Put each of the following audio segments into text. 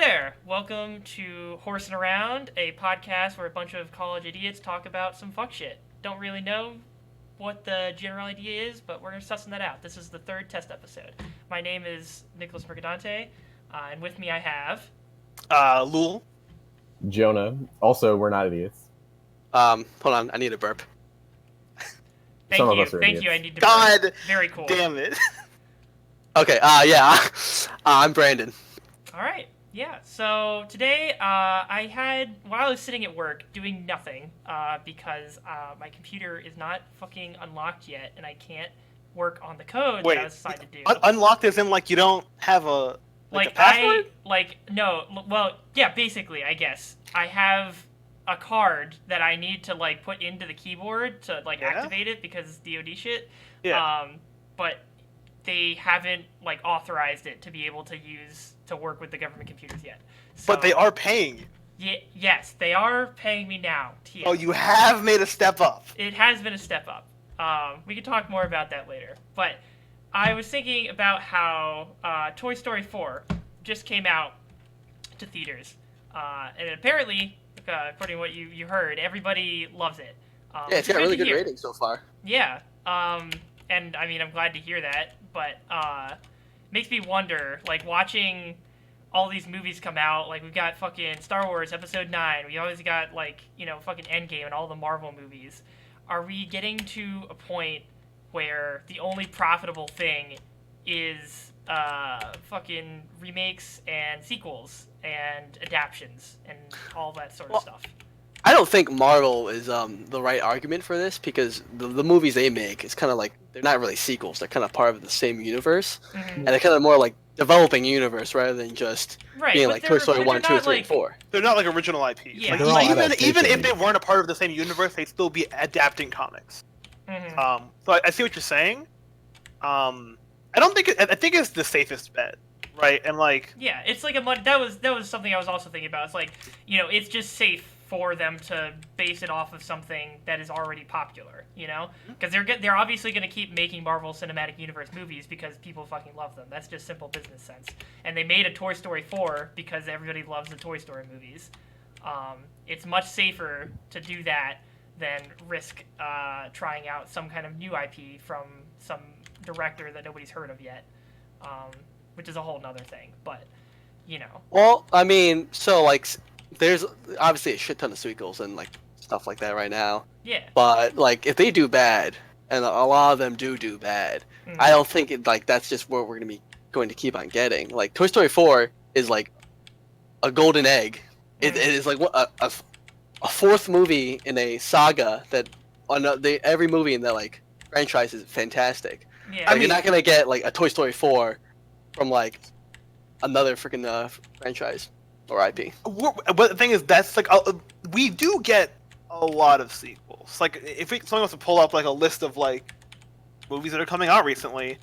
there! Welcome to Horsin Around, a podcast where a bunch of college idiots talk about some fuck shit. Don't really know what the general idea is, but we're sussing that out. This is the third test episode. My name is Nicholas Mercadante, and with me I have... Leul. Jonah. Also, we're not idiots. Hold on, I need a burp. Some of us are Thank idiots. you, I need to... God Very cool. damn it. Okay, I'm Brandon. Alright, yeah. So today, while I was sitting at work doing nothing, because my computer is not fucking unlocked yet, and I can't work on the code that I was assigned to do. Unlocked as in, like, you don't have a password? Basically, I guess. I have a card that I need to, like, put into the keyboard to, like, activate it because it's DoD shit. Yeah. But they haven't, like, authorized it to be able to work with the government computers yet. So, But they are paying you. Yes, they are paying me now. TM. Oh, you have made a step up. It has been a step up. We can talk more about that later. But I was thinking about how Toy Story 4 just came out to theaters. And apparently, according to what you heard, everybody loves it. Yeah, it's got really good ratings so far. Yeah. And I mean, I'm glad to hear that. But makes me wonder, like, watching all these movies come out. Like, we've got fucking Star Wars Episode 9. We always got, like, fucking Endgame and all the Marvel movies. Are we getting to a point where the only profitable thing is fucking remakes and sequels and adaptions and all that sort of stuff? I don't think Marvel is the right argument for this because the movies they make is kind of like they're not really sequels. They're kind of part of the same universe, and they're kind of more like developing universe rather than just being like Toy Story 1, 2, 3, and 4. They're not like original IPs. Yeah. Like, even if they weren't a part of the same universe, they'd still be adapting comics. So I see what you're saying. I don't think I think it's the safest bet, right? And like, yeah, it's like that was something I was also thinking about. It's like, it's just safe for them to base it off of something that is already popular, because they're obviously going to keep making Marvel Cinematic Universe movies because people fucking love them. That's just simple business sense. And they made a Toy Story 4 because everybody loves the Toy Story movies. It's much safer to do that than risk trying out some kind of new IP from some director that nobody's heard of yet, which is a whole nother thing. But, Well, I mean, so like, there's obviously a shit ton of sequels and like stuff like that right now. Yeah. But like, if they do bad, and a lot of them do bad, I don't think that's just what we're going to keep on getting. Like Toy Story 4 is like a golden egg. It is like a fourth movie in a saga that every movie in that like franchise is fantastic. Yeah. Like, you're not gonna get like a Toy Story 4 from like another freaking franchise or IP. but the thing is, that's like we do get a lot of sequels. Like, if someone wants to pull up like a list of like movies that are coming out recently,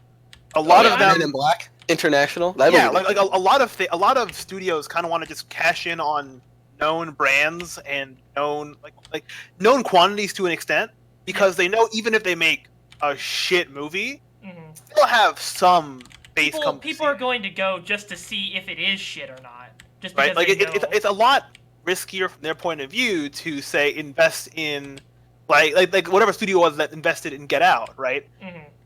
a lot of them. Men in Black International. Like a lot of studios kind of want to just cash in on known brands and known quantities to an extent, because they know even if they make a shit movie, they'll have some base. People are going to go just to see if it is shit or not. Just right, like it's a lot riskier from their point of view to say invest in like whatever studio was that invested in Get Out, right?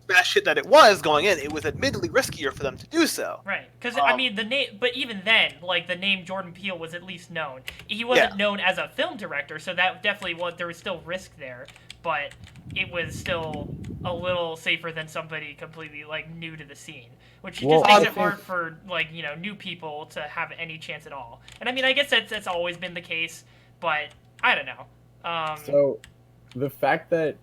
That shit that it was going in, it was admittedly riskier for them to do so. Right, because I mean the name, but even then, like the name Jordan Peele was at least known. He wasn't known as a film director, so that definitely there was still risk there, but it was still a little safer than somebody completely like new to the scene, which just makes it hard for like new people to have any chance at all. And I mean, I guess that's always been the case, but I don't know. So the fact that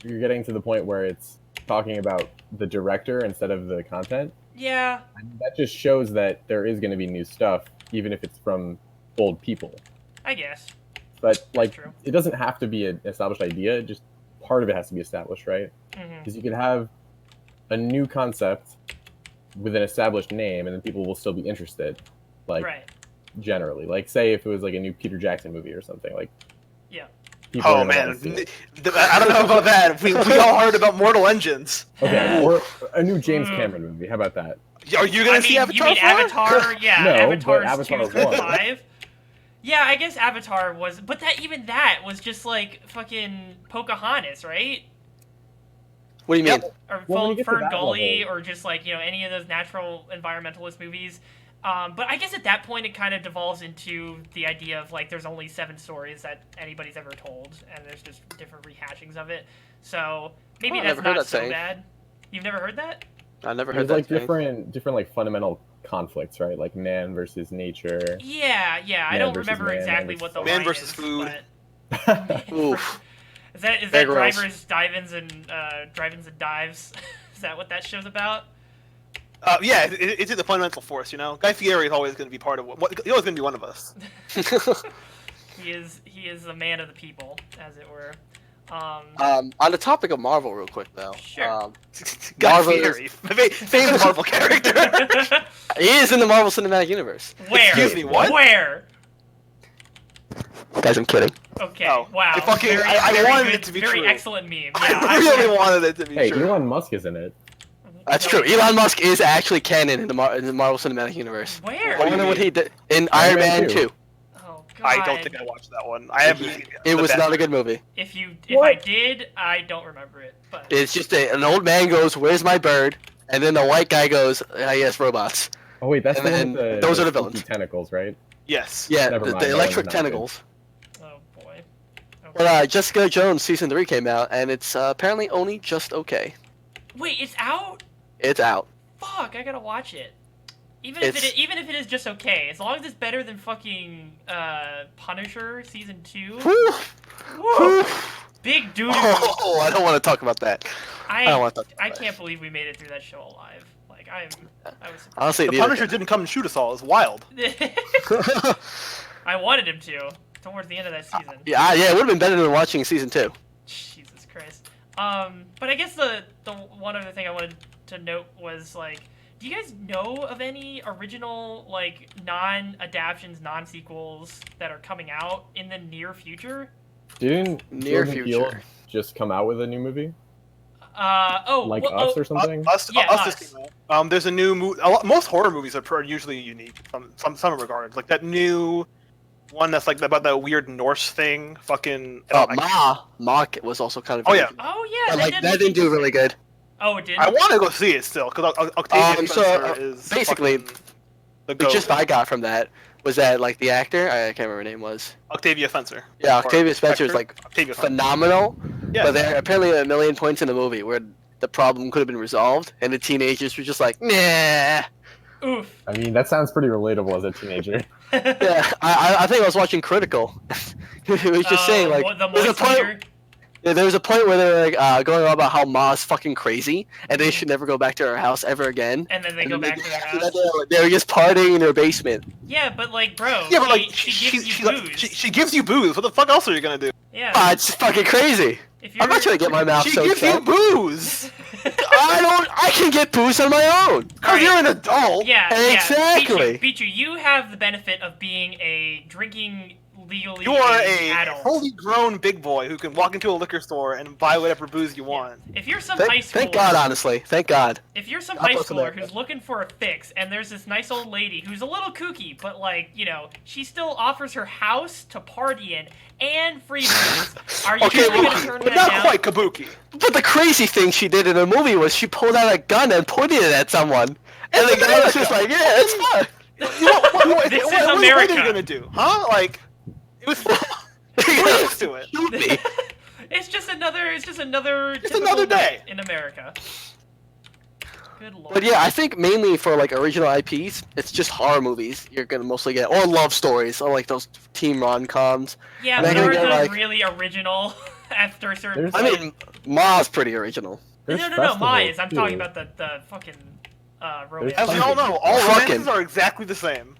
you're getting to the point where it's talking about the director instead of the content, yeah, I mean, that just shows that there is going to be new stuff, even if it's from old people. I guess. But like, it doesn't have to be an established idea. Just part of it has to be established, right? Because you could have a new concept with an established name, and then people will still be interested. Like, generally, like say if it was like a new Peter Jackson movie or something, like, yeah, people are Oh gonna man, wanna see it. I don't know about that. We all heard about Mortal Engines. Okay, or a new James Cameron movie. How about that? Are you gonna I see mean, Avatar? you mean 4? Avatar? Yeah, No, but Avatar's Avatar 2 through 1. 5. Yeah, I guess Avatar was, but that was just like fucking Pocahontas, right? What do you mean? Or Well, when you get to Fern that Gully, level- or just like any of those natural environmentalist movies. But I guess at that point it kind of devolves into the idea of like there's only 7 stories that anybody's ever told, and there's just different rehashings of it. So maybe Oh, I've that's never heard not that so saying. bad. You've never heard that? I never heard There's that. like saying. different like fundamental conflicts, right? Like man versus nature. Yeah. I Man don't versus remember man, exactly man what the versus line versus is, food. but- Oof. Is that Bear Grylls. drivers, dive-ins, and drive-ins and dives? Is that what that show's about? Yeah, it's the fundamental force. You know, Guy Fieri is always going to be part of he's always going to be one of us. He is a man of the people, as it were. On the topic of Marvel, real quick though. Sure. Guy Marvel Fieri, famous Marvel character. He is in the Marvel Cinematic Universe. Where? Excuse me, what? Where? Guys, I'm kidding. Okay. Oh, Wow. I fucking- very, I very wanted good, it to be very true. excellent meme. Yeah, I really wanted it to be Hey, true. Elon Musk is in it. That's true. Elon Musk is actually canon in the Marvel Cinematic Universe. Where? What I do you wonder what mean? he did in Iron Iron Man Man 2. 2. Oh God. I don't think I watched that one. I haven't seen it. It was The not a best. good movie. If What? I did, I don't remember it. But It's just an old man goes, "Where's my bird?" And then the white guy goes, "Yes, robots." Oh wait, that's And the one then with the those are the spooky villains. tentacles, right? Yes. Yeah, Never the, mind, the that electric one's not good. tentacles. oh boy. Okay. But Jessica Jones season 3 came out, and it's apparently only just okay. Wait, it's out? It's out. Fuck, I gotta watch it. Even if it is just okay, as long as it's better than fucking Punisher season 2. Whew. Woo! Whew. Big doo doo. Oh, I don't want to talk about that. I don't want to talk about I that. can't believe we made it through that show alive. Like I was. Honestly, The neither Punisher didn't come and shoot us all. It's wild. can. I wanted him to towards the end of that season. yeah, it would have been better than watching season 2. Jesus Christ. But I guess the one other thing I wanted to note was like, do you guys know of any original like non-adaptions, non-sequels that are coming out in the near future? Didn't Near Jordan future. Peele just come out with a new movie? Like Us or something? Us just came out. There's a new movie. Most horror movies are usually unique from some regards. Like that new one that's like about that weird Norse thing. Fucking. Ma was also kind of. Oh, yeah. Oh yeah, But, like that didn't do really good. Oh, it did. I want to go see it still because Octavia So, Spencer is basically, fucking the The goat. gist I got from that was that like the actor, I can't remember her name was. Octavia Spencer. Yeah, Or Octavia Spencer is actor? like Octavia Spencer. phenomenal. Yeah. But there are apparently a million points in the movie where the problem could have been resolved, and the teenagers were just like, nah. Oof. I mean, that sounds pretty relatable as a teenager. Yeah, I think I was watching Critical. It was just saying like the there's a moist point. leader? Yeah, there was a point where they're like going on about how Ma's fucking crazy, and they should never go back to her house ever again. And then they And go then back to their after house. that, they were just partying in their basement. Yeah, but like, bro, Yeah, but like she gives you booze. she gives you booze. What the fuck else are you gonna do? Yeah. It's fucking crazy. If you're I'm not trying to get my mouth She so gives you shut. booze. I can get booze on my own. Cause Alright. you're an adult. Yeah, Exactly. Yeah. Bichu, you have the benefit of being a drinking legally You are aged a adult. fully grown big boy who can walk into a liquor store and buy whatever booze you want. If you're some high schooler, Thank God, honestly. Thank God. if you're some God high bless schooler America. who's looking for a fix, and there's this nice old lady who's a little kooky, but like, she still offers her house to party in and free booze, are you Okay, really well, gonna turn But that not down? quite kabuki. But the crazy thing she did in the movie was she pulled out a gun and pointed it at someone. And the guy was just like, yeah, it's fine. This is What are America. you gonna do? Huh? Like, it was. We're used to it. Shoot me. It's just another It's typical another day. night in America. Good lord. But yeah, I think mainly for like original IPs, it's just horror movies you're gonna mostly get, or love stories, or like those teen rom-coms. Yeah, And but they're are gonna those get, like- really original after a certain There's, I point? mean, Ma's pretty original. There's No, festivals, Maya. I'm too. talking about the fucking romance. As we all know, all Fucking- romances are exactly the same.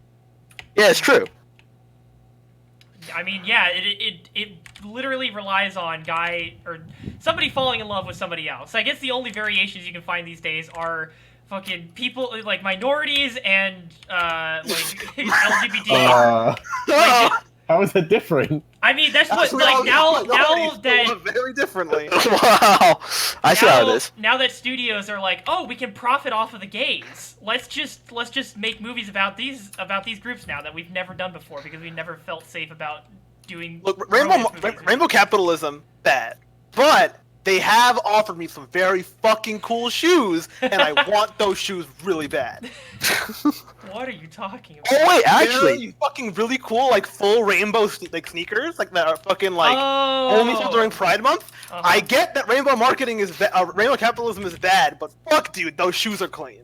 Yeah, it's true. I mean, yeah, it literally relies on somebody falling in love with somebody else. I guess the only variations you can find these days are fucking people like minorities and like LGBT. How is that different? I mean, that's what, That's like, all- now they still that... look very differently. Wow, I see how it is. Now that studios are like, oh, we can profit off of the gays. Let's just make movies about these groups now that we've never done before because we never felt safe about doing. Look, romance movies. Rainbow capitalism, bad, but they have offered me some very fucking cool shoes, and I want those shoes really bad. What are you talking about? Oh wait, actually, Very fucking really cool, like full rainbow sneakers, like that are fucking like only sold during Pride Month. Uh-huh. I get that rainbow marketing is rainbow capitalism is bad, but fuck, dude, those shoes are clean.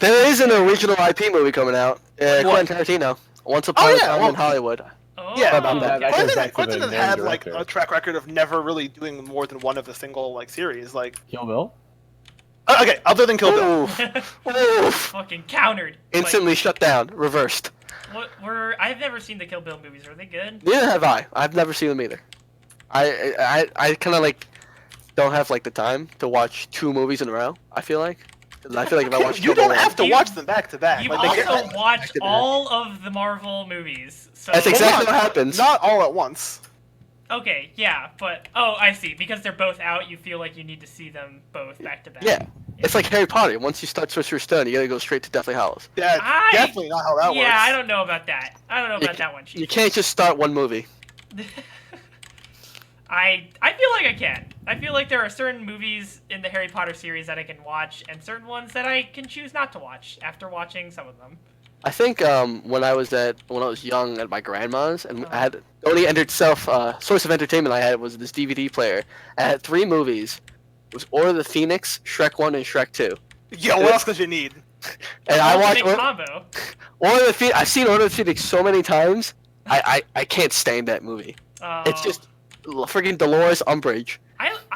there is an original IP movie coming out. What? Quentin Tarantino. Once Upon a Time well- in Hollywood. Oh, Yeah, about that? That goes back to Quentin the has main had like director. a track record of never really doing more than one of a single like series. Like, Kill Bill? okay, other than Kill Bill. Oof. Oof. Fucking countered. Instantly shut down. Reversed. I've never seen the Kill Bill movies. Are they good? Neither have I. I've never seen them either. I kind of like don't have like the time to watch 2 movies in a row. I feel like. 'Cause I feel like if I watch You Kill Bill don't have to You- watch them back to back. You Like, they also get- watch back to back. all of the Marvel movies. So That's exactly Hold on, what happens. Not all at once. Okay, yeah, but I see. Because they're both out, you feel like you need to see them both back to back. Yeah. It's like Harry Potter. Once you start Sorcerer's Stone, you gotta go straight to Deathly Hallows. That's I- definitely not how that works. Yeah, I don't know about that. I don't know about that one, You Chief. can't just start one movie. I feel like I can. I feel like there are certain movies in the Harry Potter series that I can watch, and certain ones that I can choose not to watch after watching some of them. I think when I was young at my grandma's, and I had the only source of entertainment I had was this DVD player. I had 3 movies. It was Order of the Phoenix, Shrek 1, and Shrek 2. Yeah, what else does you need? And I watched Ultimate combo. Order of the Phoenix. I've seen Order of the Phoenix so many times. I can't stand that movie. It's just freaking Dolores Umbridge.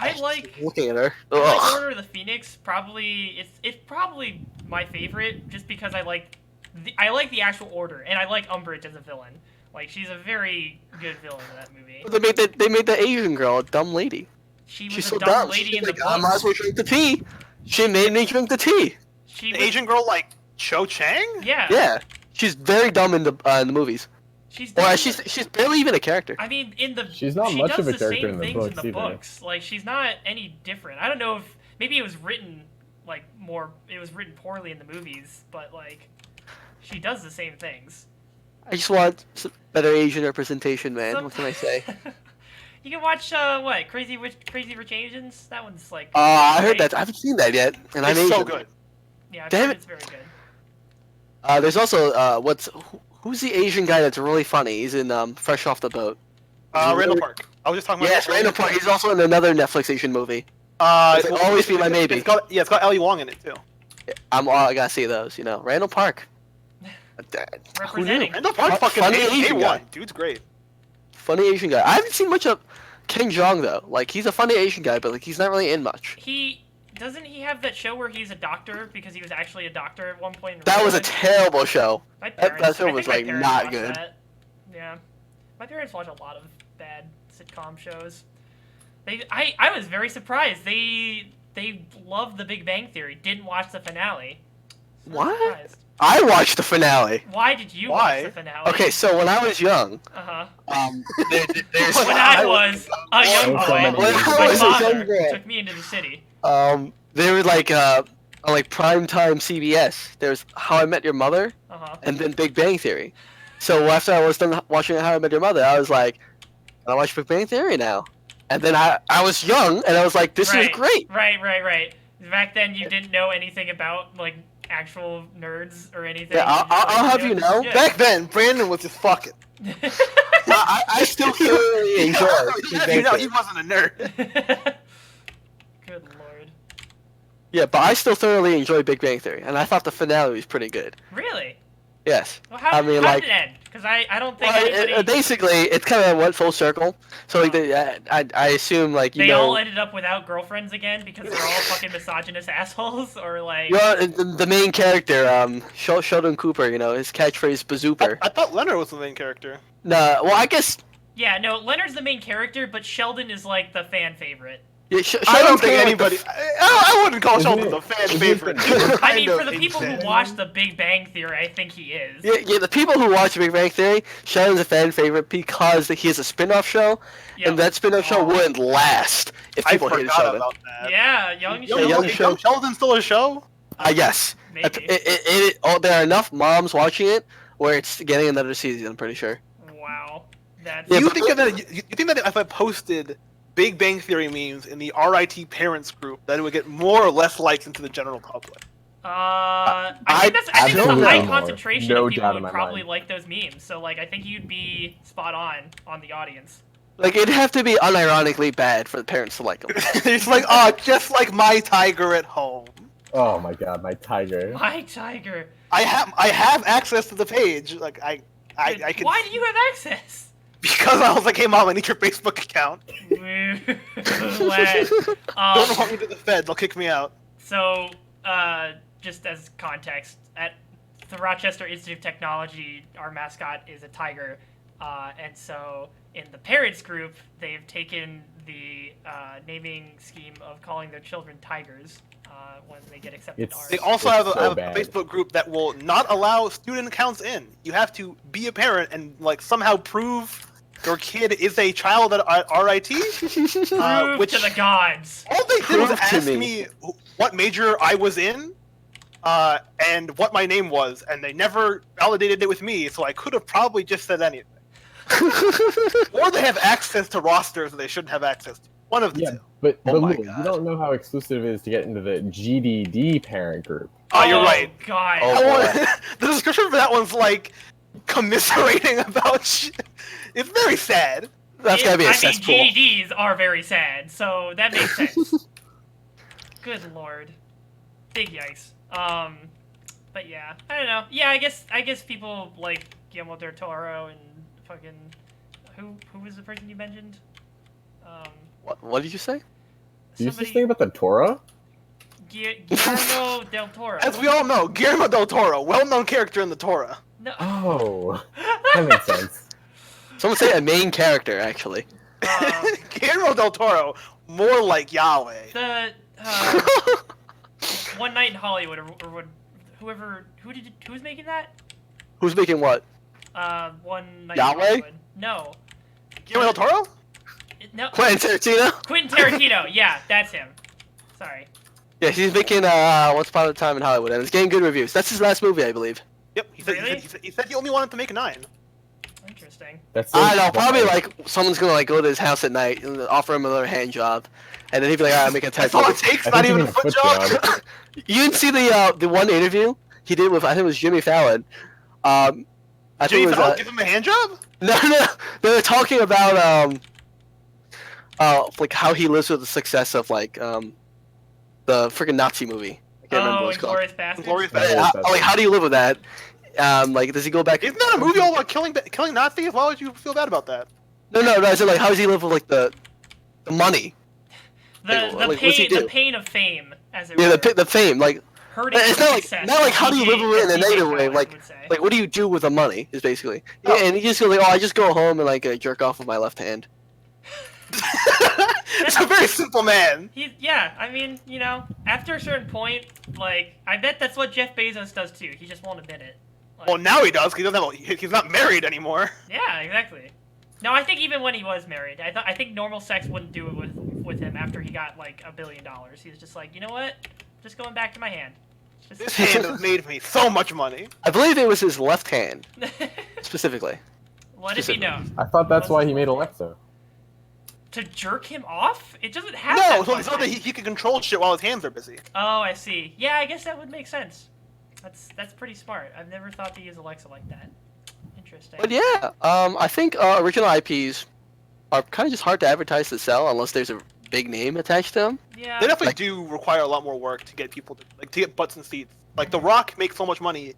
I like Looking at her. I like Ugh. Order of the Phoenix. Probably it's probably my favorite, just because I like the actual Order, and I like Umbridge as a villain. Like, she's a very good villain in that movie. They made the Asian girl a dumb lady. She was She's a so dumb dumb. lady She's in the like, I might as well books. drink the tea. She made me drink the tea. She The was, Asian girl like Cho Chang? yeah, Yeah, she's very dumb in the movies. she's Or dumb. she's barely even a character. I mean, She's not she much does of a the character same in the things books in the either. books. Like, she's not any different. I don't know if maybe it was written written poorly in the movies, but like she does the same things. I just want some better Asian representation, man. Some- What can I say? You can watch what Crazy Rich Asians. That one's like. I heard great. that. I haven't seen that yet, and I'm It's Asian. so good. Yeah, I've Damn heard it. it's very good. There's also who's the Asian guy that's really funny? He's in Fresh Off the Boat. Randall Park. I was just talking about. Yes, Randall Park. He's also in another Netflix Asian movie. It's It'll always be my maybe. It's got Ellie Wong in it too. I gotta see those. Randall Park. Who knew? Representing. Randall Park fucking Funny Asian A1. guy. Dude's great. Funny Asian guy. I haven't seen much of King Jong though. Like, he's a funny Asian guy, but like he's not really in much. Doesn't he have that show where he's a doctor because he was actually a doctor at one point? In That real was a life? terrible show. My that parents, show I think was, my like, parents not watched good. that. Yeah, my parents watch a lot of bad sitcom shows. I was very surprised. They loved The Big Bang Theory. Didn't watch the finale. So I'm What? surprised. I watched the finale. Why did you Why? watch the finale? Okay, so when I was young, Uh huh. there's When I was a young Oh, so boy, many When years I my was a father young boy. took me into the city. they were like on like primetime CBS. There's How I Met Your Mother, Uh huh. and then Big Bang Theory. So after I was done watching How I Met Your Mother, I was like, I watch Big Bang Theory now. And then I was young, and I was like, this is great. Right. Back then, you didn't know anything about like actual nerds or anything. Yeah, I'll have you know, Yeah. Back then, Brandon was just fucking. I still thoroughly enjoy Big Bang You know, Theory. he wasn't a nerd. Good lord. Yeah, but I still thoroughly enjoy Big Bang Theory, and I thought the finale was pretty good. Really? Yes. Well, how I mean, how like- did it end? Because I don't think Well, anybody... basically, it kind of went full circle. So like, I assume like they all ended up without girlfriends again because they're all fucking misogynist assholes, or like... the main character, Sheldon Cooper, his catchphrase "bazooper." I thought Leonard was the main character. No, well, I guess Yeah, no, Leonard's the main character, but Sheldon is like the fan favorite. Yeah, I don't Sheldon's think kinda like anybody. I wouldn't call Isn't Sheldon it- a fan isn't it favorite. the- He's I kind mean, of for the people who insane. watch The Big Bang Theory, I think he is. Yeah, the people who watch Big Bang Theory, Sheldon's a fan favorite because he has a spin-off show, Yep. and that spin-off show Oh. wouldn't last if I people hated forgot Sheldon. about that. Yeah, Young Yeah, Sheldon. Young Is Sheldon. Sheldon still a show? Yes. Maybe. There are enough moms watching it where it's getting another season, I'm pretty sure. Wow. That's. Yeah, you but- think that you think that if I posted Big Bang Theory memes in the RIT parents group, that it would get more or less likes into the general public? I think that's a high absolutely concentration no of people doubt who in my probably mind. like those memes. So like, I think you'd be spot on the audience. Like, it'd have to be unironically bad for the parents to like them. It's like, oh, just like my tiger at home. Oh my god, my tiger. My tiger. I have access to the page. Like I can. Why do you have access? Because I was like, hey mom, I need your Facebook account. Wet. Don't want me to the Fed. They'll kick me out. So, just as context, at the Rochester Institute of Technology, our mascot is a tiger, and so in the parents group, they've taken the naming scheme of calling their children tigers when they get accepted. It's- to They ours. also It's have a, so have a bad. Facebook group that will not allow student accounts in. You have to be a parent and like somehow prove your kid is a child at RIT. Prove which to the gods. all they did Prove was to ask me. me what major I was in, and what my name was, and they never validated it with me. So I could have probably just said anything. Or they have access to rosters that they shouldn't have access to. One of the Yeah, two. but, Oh but my Lou, God. you don't know how exclusive it is to get into the GDD parent group. Oh, you're right. God. Oh, That boy. one- the description for that one's like commiserating about shit. It's very sad. That's gotta be a I mean, cesspool. GEDs are very sad, so that makes sense. Good lord. Big yikes. But yeah, I don't know. Yeah, I guess people like Guillermo del Toro and fucking who was the person you mentioned? What did you say? Do you just think about the Torah? Guillermo del Toro. As we all know, Guillermo del Toro, well-known character in the Torah. No. Oh, that makes sense. Someone say a main character, actually. Guillermo del Toro, more like Yahweh. The One Night in Hollywood, or who was making that? Who's making what? One Night Yahweh? in Hollywood. No. Guillermo del Toro? No. Quentin Tarantino? Quentin Tarantino. Yeah, that's him. Sorry. Yeah, he's making Once Upon a Time in Hollywood, and it's getting good reviews. That's his last movie, I believe. Yep, Really? he said he only wanted to make 9. Interesting. That's I don't know, probably like someone's gonna like go to his house at night and offer him another hand job, and then he'd be like, "Alright, make a That's type." all it takes, I not think even he a meant foot foot job. You didn't see the one interview he did with, I think it was Jimmy Fallon. I think Jimmy it was Fallon give him a hand job? no, they were talking about like how he lives with the success of like the freaking Nazi movie. I can't remember what it's called. Inglourious Basterds. Glorious Yeah. Bastard. Like how do you live with that? Like does he go back? Isn't that a movie all about killing Nazis? Why would you feel bad about that? No. I said like how does he live with like the money? The Like, what's he pain, do? the pain of fame, as it Yeah, were. the fame. Like Hurting it's from not like success, not like how do you live with it in a DJ negative way? Khaled Like would say. what do you do with the money? Is basically. Oh. Yeah, and he just goes like, oh, I just go home and like jerk off with my left hand. It's a very simple man. Yeah, I mean, you know, after a certain point, like, I bet that's what Jeff Bezos does too. He just won't admit it. Like, Well, now he does. 'Cause he doesn't have. He's not married anymore. yeah, exactly. No, I think even when he was married, I think normal sex wouldn't do it with him after he got like $1 billion. He was just like, you know what? Just going back to my hand. Just... This hand has made me so much money. I believe it was his left hand specifically. What if he knows? I thought that's why he made Alexa. To jerk him off? It doesn't have No, that so that function. he can control shit while his hands are busy. Oh, I see. Yeah, I guess that would make sense. That's pretty smart. I've never thought to use Alexa like that. Interesting. But yeah, I think original IPs are kind of just hard to advertise to sell unless there's a big name attached to them. Yeah. They definitely Like- do require a lot more work to get people to get butts in seats. Like The Rock makes so much money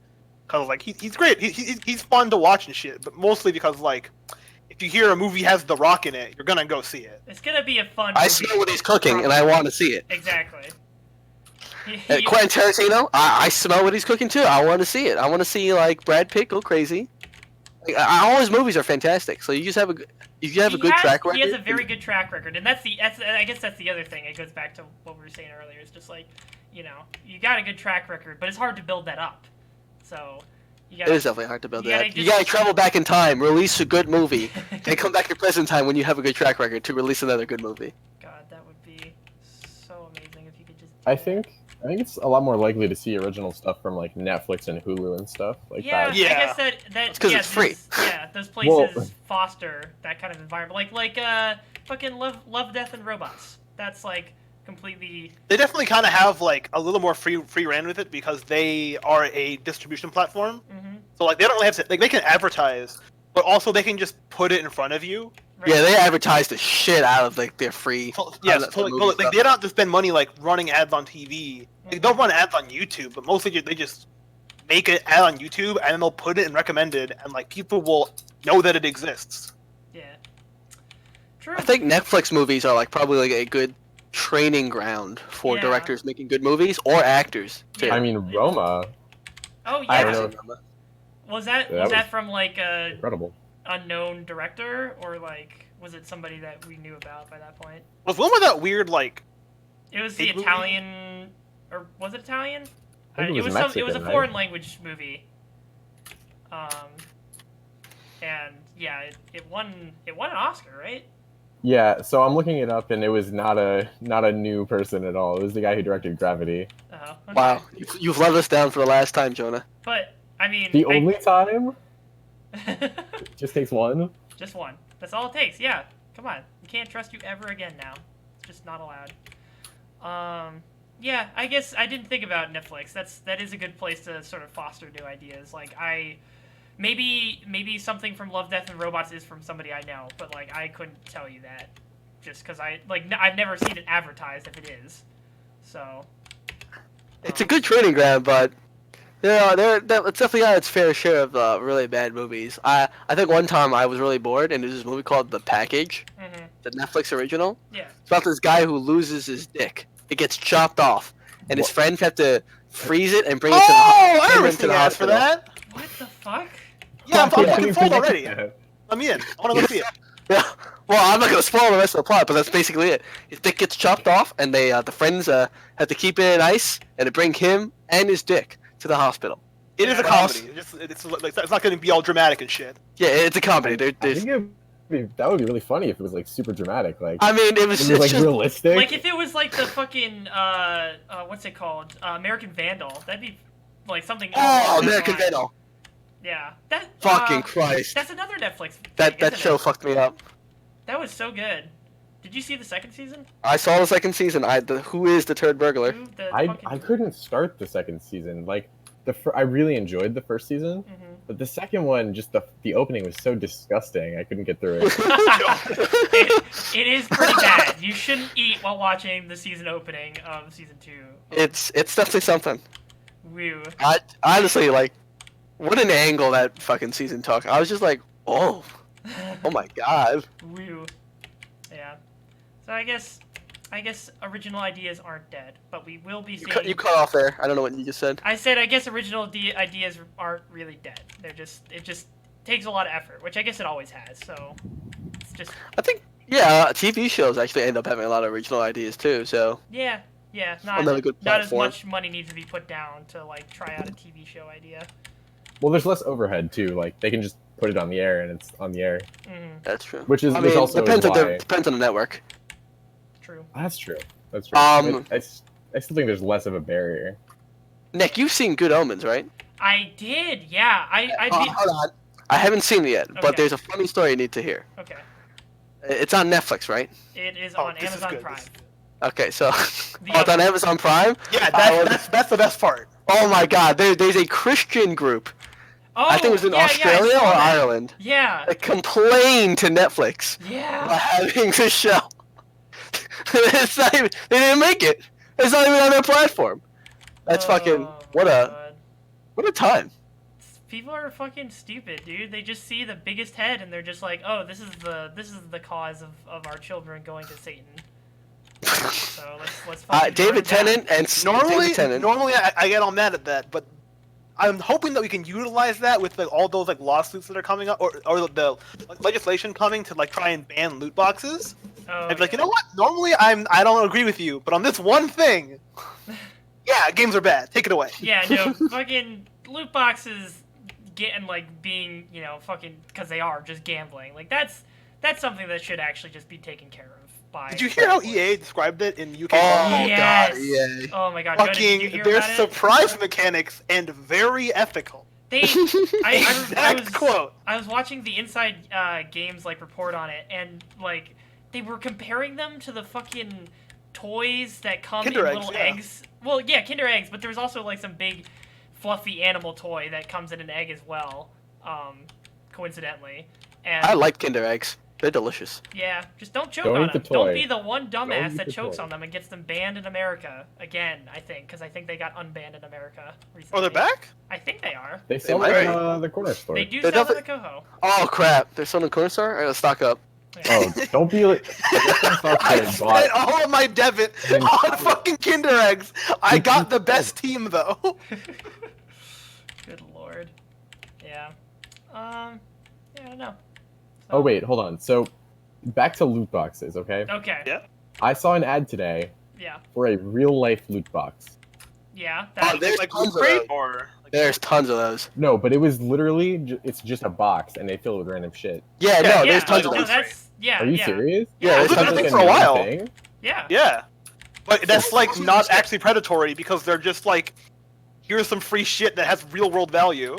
because like he's great. He's fun to watch and shit. But mostly because like if you hear a movie has The Rock in it, you're gonna go see it. It's gonna be a fun. I movie. smell what he's cooking and I want to see it. Exactly. Quentin Tarantino, I smell what he's cooking too. I want to see it. I want to see like Brad Pitt go crazy. Like, all his movies are fantastic. So you just have a good track record. He has a very good track record, and I guess that's the other thing. It goes back to what we were saying earlier. It's just like, you got a good track record, but it's hard to build that up. So. It is definitely hard to build that. You gotta travel back in time, release a good movie, and come back to present time when you have a good track record to release another good movie. God, that would be so amazing if you could just. I think it's a lot more likely to see original stuff from like Netflix and Hulu and stuff like that. Yeah, I guess that because it's free. Those places foster that kind of environment, like fucking Love, Death, and Robots. That's like completely. They definitely kind of have like a little more free reign with it because they are a distribution platform. Mm-hmm. So like they don't really have to, like they can advertise, but also they can just put it in front of you. Right. Yeah, they advertise the shit out of like their free. Yes, so, like they don't have to spend money like running ads on TV. Like, they'll run ads on YouTube, but mostly they just make an ad on YouTube and then they'll put it in recommended, and like people will know that it exists. Yeah. True. I think Netflix movies are like probably like a good training ground for directors making good movies or actors too. Yeah. I mean, Roma. Oh yeah. I don't know. Was that from like a incredible unknown director, or like was it somebody that we knew about by that point? Was one with that weird like? It was the Italian, or was it Italian? It was Mexican, it was a foreign language movie. And yeah, it won an Oscar, right? Yeah, so I'm looking it up, and it was not a new person at all. It was the guy who directed Gravity. Oh, okay. Wow, you've let us down for the last time, Jonah. But I mean, the only time. It just takes one. Just one. That's all it takes. Yeah. Come on. We can't trust you ever again now. It's just not allowed. Yeah. I guess I didn't think about Netflix. That is a good place to sort of foster new ideas. Like maybe something from Love, Death, and Robots is from somebody I know, but like I couldn't tell you that, just because I've never seen it advertised if it is. So. It's a good training ground, but it's definitely got its fair share of really bad movies. I think one time I was really bored, and there's this movie called The Package, the Netflix original. Yeah. It's about this guy who loses his dick. It gets chopped off, and his friends have to freeze it and bring it to the hospital. I remember seeing ads for that. What the fuck? Yeah, I'm fucking sold already. Let me in. I want to go see it. Yeah. Well, I'm not gonna spoil the rest of the plot, but that's basically it. His dick gets chopped off, and the friends have to keep it in ice and to bring him and his dick to the hospital. It is a comedy. It's not going to be all dramatic and shit. Yeah, it's a comedy. I think that would be really funny if it was like super dramatic. Like I mean, it was like just realistic. Like if it was like the fucking what's it called? American Vandal. That'd be like something. Oh, American Vandal. Yeah. That. Fucking Christ. That's another Netflix. That show fucked me up. That was so good. Did you see the second season? I saw the second season. Who is the turd burglar? I couldn't start the second season. Like I really enjoyed the first season, but the second one, just the opening was so disgusting. I couldn't get through it. It is pretty bad. You shouldn't eat while watching the season opening of season 2. It's definitely something. Woo. Honestly, like, what an angle that fucking season took. I was just like, oh my god. Woo. Yeah. So I guess original ideas aren't dead, but we will be seeing. You cut off there. I don't know what you just said. I said I guess original ideas aren't really dead. It just takes a lot of effort, which I guess it always has. So it's just. I think TV shows actually end up having a lot of original ideas too. So. Yeah. Not as much money needs to be put down to like try out a TV show idea. Well, there's less overhead too. Like they can just put it on the air and it's on the air. That's true. Which is also depends on the network. True. That's true. I still think there's less of a barrier. Nick, you've seen Good Omens, right? I did. Yeah. Hold on. I haven't seen it yet, but there's a funny story you need to hear. Okay. It's on Netflix, right? It is on Amazon Prime. Okay, so it's on Amazon Prime. Yeah, that's the best part. Oh my God, there's a Christian group. Oh, I think it was in Australia or Ireland. Yeah. That complained to Netflix. Yeah. About having this show. It's not even. They didn't make it. It's not even on their platform. That's fucking what a time. People are fucking stupid, dude. They just see the biggest head and they're just like, oh, this is the cause of our children going to Satan. So let's David Tennant and normally I get all mad at that, but I'm hoping that we can utilize that with like all those like lawsuits that are coming up, or the like, legislation coming to like try and ban loot boxes. Oh, And be like, yeah. you know what? Normally I don't agree with you, but on this one thing, yeah, games are bad. Take it away. Yeah, no, fucking loot boxes getting like being, you know, fucking because they are just gambling. Like that's something that should actually just be taken care of by. Did you hear how EA described it in UK? Oh Yes. god, yeah. Oh my god, Jonah, did you Fucking, hear there's about it? surprise mechanics and very ethical. They, Exact quote. I was watching the Inside Games like report on it, and like they were comparing them to the fucking toys that come Kinder in eggs, little yeah. eggs. Well, yeah, Kinder eggs, but there's also like some big fluffy animal toy that comes in an egg as well. Coincidentally, and I like Kinder eggs. They're delicious. yeah, just don't choke Don't on eat the them. Don't toy. be the one dumbass eat that the chokes toy. on them and gets them banned in America again. I think because I think they got unbanned in America recently. Oh, they're back? I think they are. They sell might it be. in the corner store. They do They're sell in the Coho. Oh crap! There's some in the corner store. I gotta stock up. Oh, don't be like. I spent all of my debit Then- on fucking Kinder eggs. I got the best team though. Good lord. Yeah. Yeah, I don't know. Oh wait, hold on. So, back to loot boxes, okay? Okay. Yeah. I saw an ad today Yeah. for a real life loot box. Yeah. Oh, That, there's like tons Loot of Crate those. or like, There's tons of those. No, but it was literally it's just a box and they fill it with random shit. Yeah, no, yeah, there's tons of no, those. that's yeah. Are you yeah. serious? Yeah, Those there's have tons been of for a new while. thing? Yeah. Yeah. But that's like So- not actually predatory because they're just like, here's some free shit that has real world value.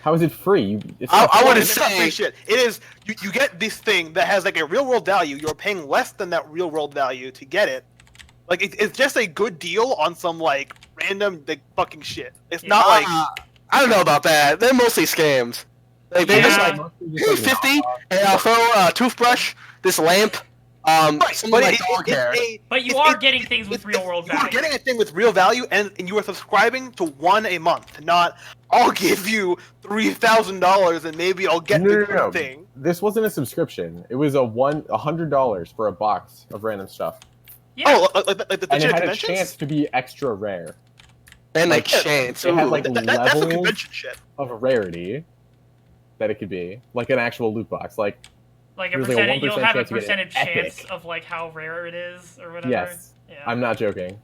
How is it free? It's I not free. wouldn't It's not say- free shit. It is you get this thing that has like a real world value. You're paying less than that real world value to get it. Like it's just a good deal on some like random like fucking shit. It's not like I don't know about that. They're mostly scams. Like they just Yeah. like here's 50, and I'll throw a toothbrush, this lamp, right, some but like dog hair. But you it's- are getting things with real world You are value. getting a thing with real value, and you are subscribing to one a month. Not I'll give you $3,000 and maybe I'll get the good thing. This wasn't a subscription. It was $100 for a box of random stuff, Yeah. Oh, like the and it shit had a conventions? chance to be extra rare And like Yeah, chance. it had, Ooh. like, That's some levels. convention shit. of rarity that it could be, like an actual loot box. Like Like a there's like a percentage, you'll 1% have a chance to get an percentage chance epic. of like how rare it is or whatever. yes, Yeah. I'm not joking.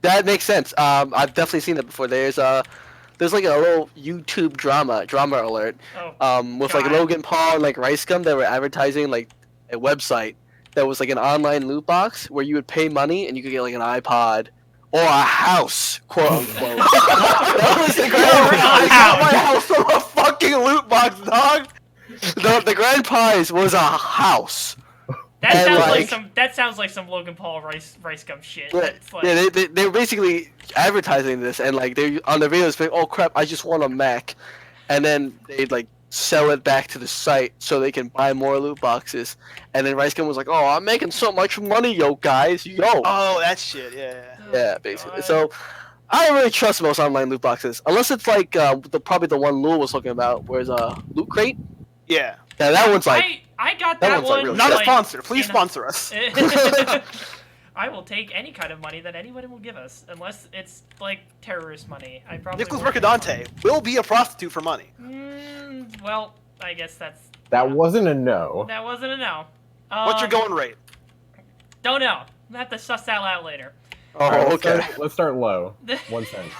That makes sense. I've definitely seen that before. There's like a little YouTube drama alert. Oh. With like God. Logan Paul and like Rice Gum that were advertising like a website that was like an online loot box where you would pay money and you could get like an iPod or a house, quote unquote. That was the grand prize. I got my house from a fucking loot box, dog. The grand prize was a house. That and, sounds like like- some. That sounds like some Logan Paul rice gum shit. Yeah, That's like, yeah, they were basically advertising this, and like they on the videos, like, oh crap, I just want a Mac, and then they'd like sell it back to the site so they can buy more loot boxes, and then Rice Gum was like, oh, I'm making so much money, yo guys, yo, Oh, that shit, yeah. oh yeah, my basically. God. So I don't really trust most online loot boxes unless it's like probably the one Leul was talking about, where's Loot Crate. Yeah. Yeah, that one's like I got that that one's, like, one. really Not a like, sponsor. Please in a- sponsor us. I will take any kind of money that anybody will give us, unless it's like terrorist money. I probably. Nicholas won't give Mercadante will be a prostitute for money. money. Well, I guess That yeah. wasn't a no. That wasn't a no. What's your going rate? Don't know. We'll have to suss that out later. oh Alright, okay. let's start low. 1 cent.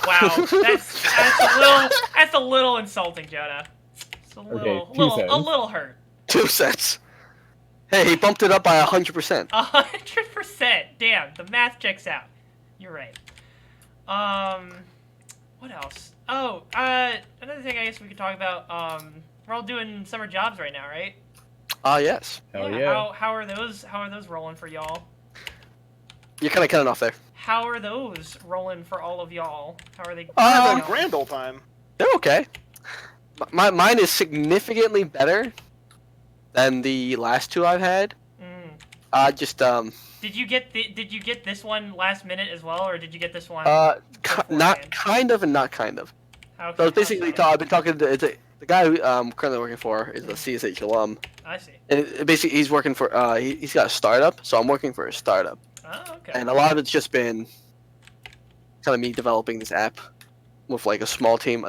Wow, that's a little insulting, Jonah. It's a little, 2 a cents. little hurt. 2 cents. Hey, he bumped it up by 100%. 100%. Damn, the math checks out. You're right. What else? Oh, another thing I guess we could talk about. We're all doing summer jobs right now, right? Yes. Hell yeah. How are those rolling for y'all? You're kind of cutting off there. How are those rolling for all of y'all? How are they? Having a going? grand old time. They're okay. Mine is significantly better than the last two I've had. Mm. Just Did you get this one last minute as well, or did you get this one? not beforehand? kind of and not kind of. Okay, So it's basically okay. I've been talking to the guy who I'm currently working for is a CSH alum, I see. and basically he's working for he's got a startup, so I'm working for a startup, Oh, okay. and a lot of it's just been kind of me developing this app, with like a small team.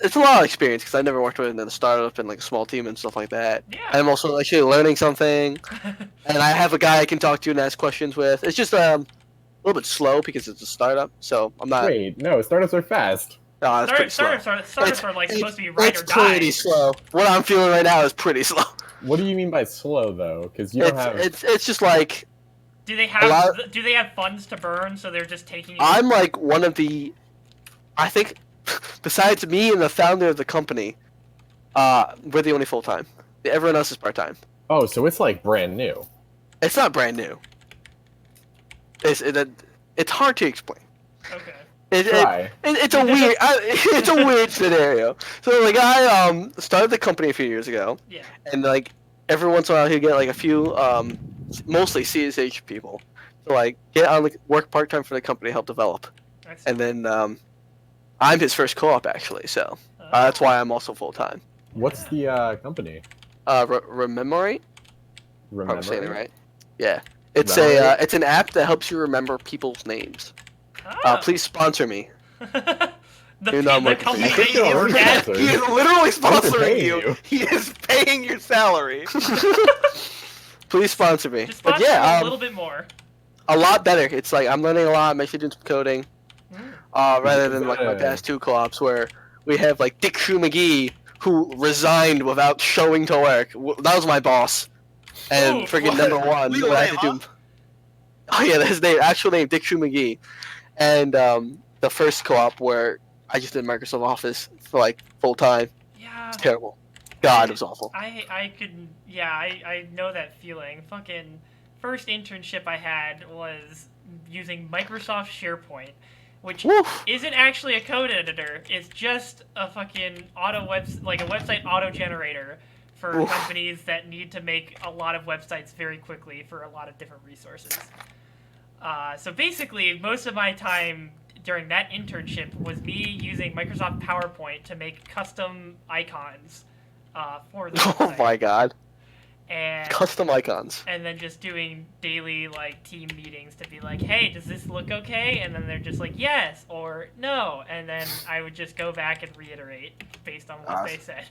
It's a lot of experience because I never worked with a startup and like a small team and stuff like that. Yeah. I'm also actually learning something, and I have a guy I can talk to and ask questions with. It's just a little bit slow because it's a startup, so I'm not. Wait, no, startups are fast. No, it's pretty slow. Startups are like supposed to be right It's or die. pretty slow. What I'm feeling right now is pretty slow. What do you mean by slow though? Because you don't have. It's just like Do they have funds to burn, so they're just taking? I'm like one of the, I think, besides me and the founder of the company, we're the only full time. Everyone else is part time. Oh, so it's like brand new. It's not brand new. It's hard to explain. Okay. It's a weird it's a weird scenario. So like I started the company a few years ago. Yeah. And like every once in a while he'd get like a few mostly CSH people to like get on the work part time for the company, help develop. And then I'm his first co-op actually, so that's why I'm also full time. What's the company? Rememorate? I'm saying it right. Yeah. It's Rememorate? it's an app that helps you remember people's names. Please sponsor me. The He company I think they're already that sponsored. is literally sponsoring paying you. you. He is paying your salary. Please sponsor me. just But sponsor yeah, a little bit more. a lot better. It's like I'm learning a lot. I'm actually doing some coding, rather than like my past two co-ops where we have like Dick Shue McGee who resigned without showing to work. That was my boss, and Ooh, freaking what? number one. Legal what I name, had to do. Oh yeah, that's his name. Actual name, Dick Shue McGee, and the first co-op where I just did Microsoft Office for like full time. Yeah. It's terrible. God, it was awful. I could, yeah, I know that feeling. Fucking first internship I had was using Microsoft SharePoint, which Woof. isn't actually a code editor. It's just a fucking like a website auto generator for Oof. companies that need to make a lot of websites very quickly for a lot of different resources. So basically, most of my time during that internship was me using Microsoft PowerPoint to make custom icons for the website. Oh my god. And Custom icons. and then just doing daily like team meetings to be like, hey, does this look okay? And then they're just like, yes or no, and then I would just go back and reiterate based on what they said.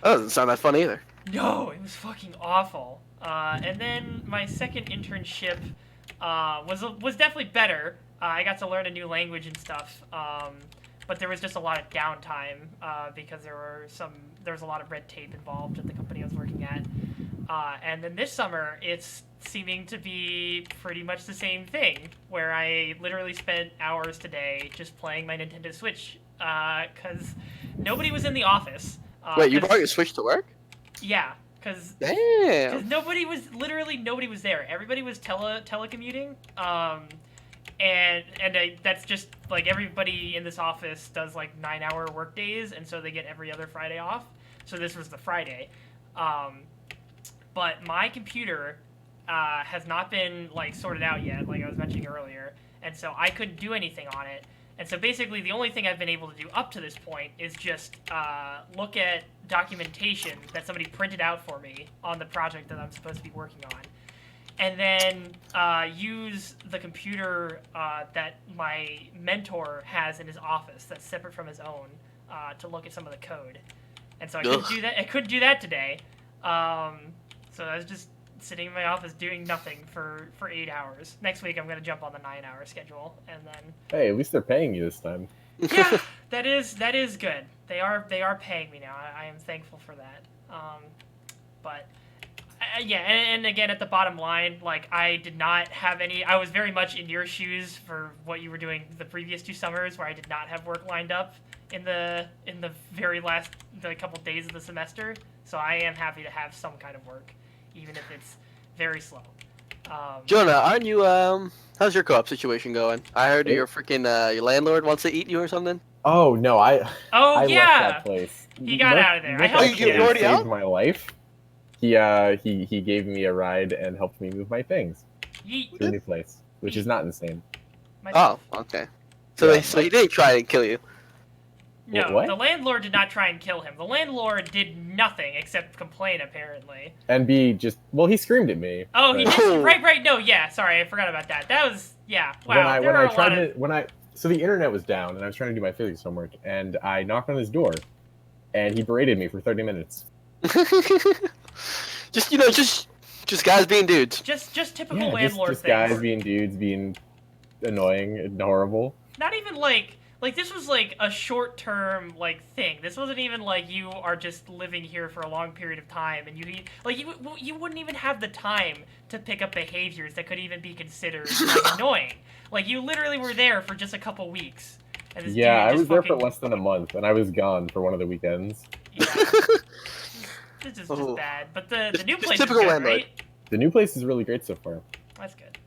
That doesn't sound that fun either. No, it was fucking awful. And then my second internship was definitely better. I got to learn a new language and stuff. But there was just a lot of downtime because there was a lot of red tape involved at the company I was working at. And then this summer, it's seeming to be pretty much the same thing, where I literally spent hours today just playing my Nintendo Switch because nobody was in the office. Wait, you brought your Switch to work? Yeah, because Damn. nobody was there. Everybody was telecommuting. And that's just like everybody in this office does like 9-hour work days, and so they get every other Friday off. So this was the Friday. But my computer has not been like sorted out yet, like I was mentioning earlier, and so I couldn't do anything on it. And so basically the only thing I've been able to do up to this point is just look at documentation that somebody printed out for me on the project that I'm supposed to be working on. And then use the computer that my mentor has in his office that's separate from his own to look at some of the code. And so I couldn't do that. I couldn't do that today. So I was just sitting in my office doing nothing for 8 hours. Next week I'm gonna jump on the 9-hour schedule, and then. Hey, at least they're paying you this time. Yeah, that is good. They are paying me now. I am thankful for that. But. Yeah, and again, at the bottom line, like, I did not have any... I was very much in your shoes for what you were doing the previous 2 summers, where I did not have work lined up in the very last couple days of the semester. So I am happy to have some kind of work, even if it's very slow. Jonah, aren't you, how's your co-op situation going? I heard your freaking, your landlord wants to eat you or something? Oh, no, I yeah! left that place. He got out of there. I Nick helped actually you. already saved out? my life. He gave me a ride and helped me move my things Yeet. to a new place, which is not insane. Oh, okay. So, Yeah. so he didn't try and kill you. No, What? the landlord did not try and kill him. The landlord did nothing except complain, apparently. And he screamed at me. Oh, he but did. Right. No, yeah. Sorry, I forgot about that. That was, yeah. Wow. when I there are a lot tried of... to So the internet was down, and I was trying to do my physics homework, and I knocked on his door, and he berated me for 30 minutes. just guys being dudes. Just typical Yeah, landlord just things. guys being dudes, being annoying and horrible. Not even like this was like a short term like thing. This wasn't even like you are just living here for a long period of time and you wouldn't even have the time to pick up behaviors that could even be considered like, annoying. Like you literally were there for just a couple weeks. And this Yeah, dude I was there for fucking- less than a month, and I was gone for one of the weekends. Yeah. This is just bad. But the new Just place is typical good, landlord. right? The new place is really great so far. That's good.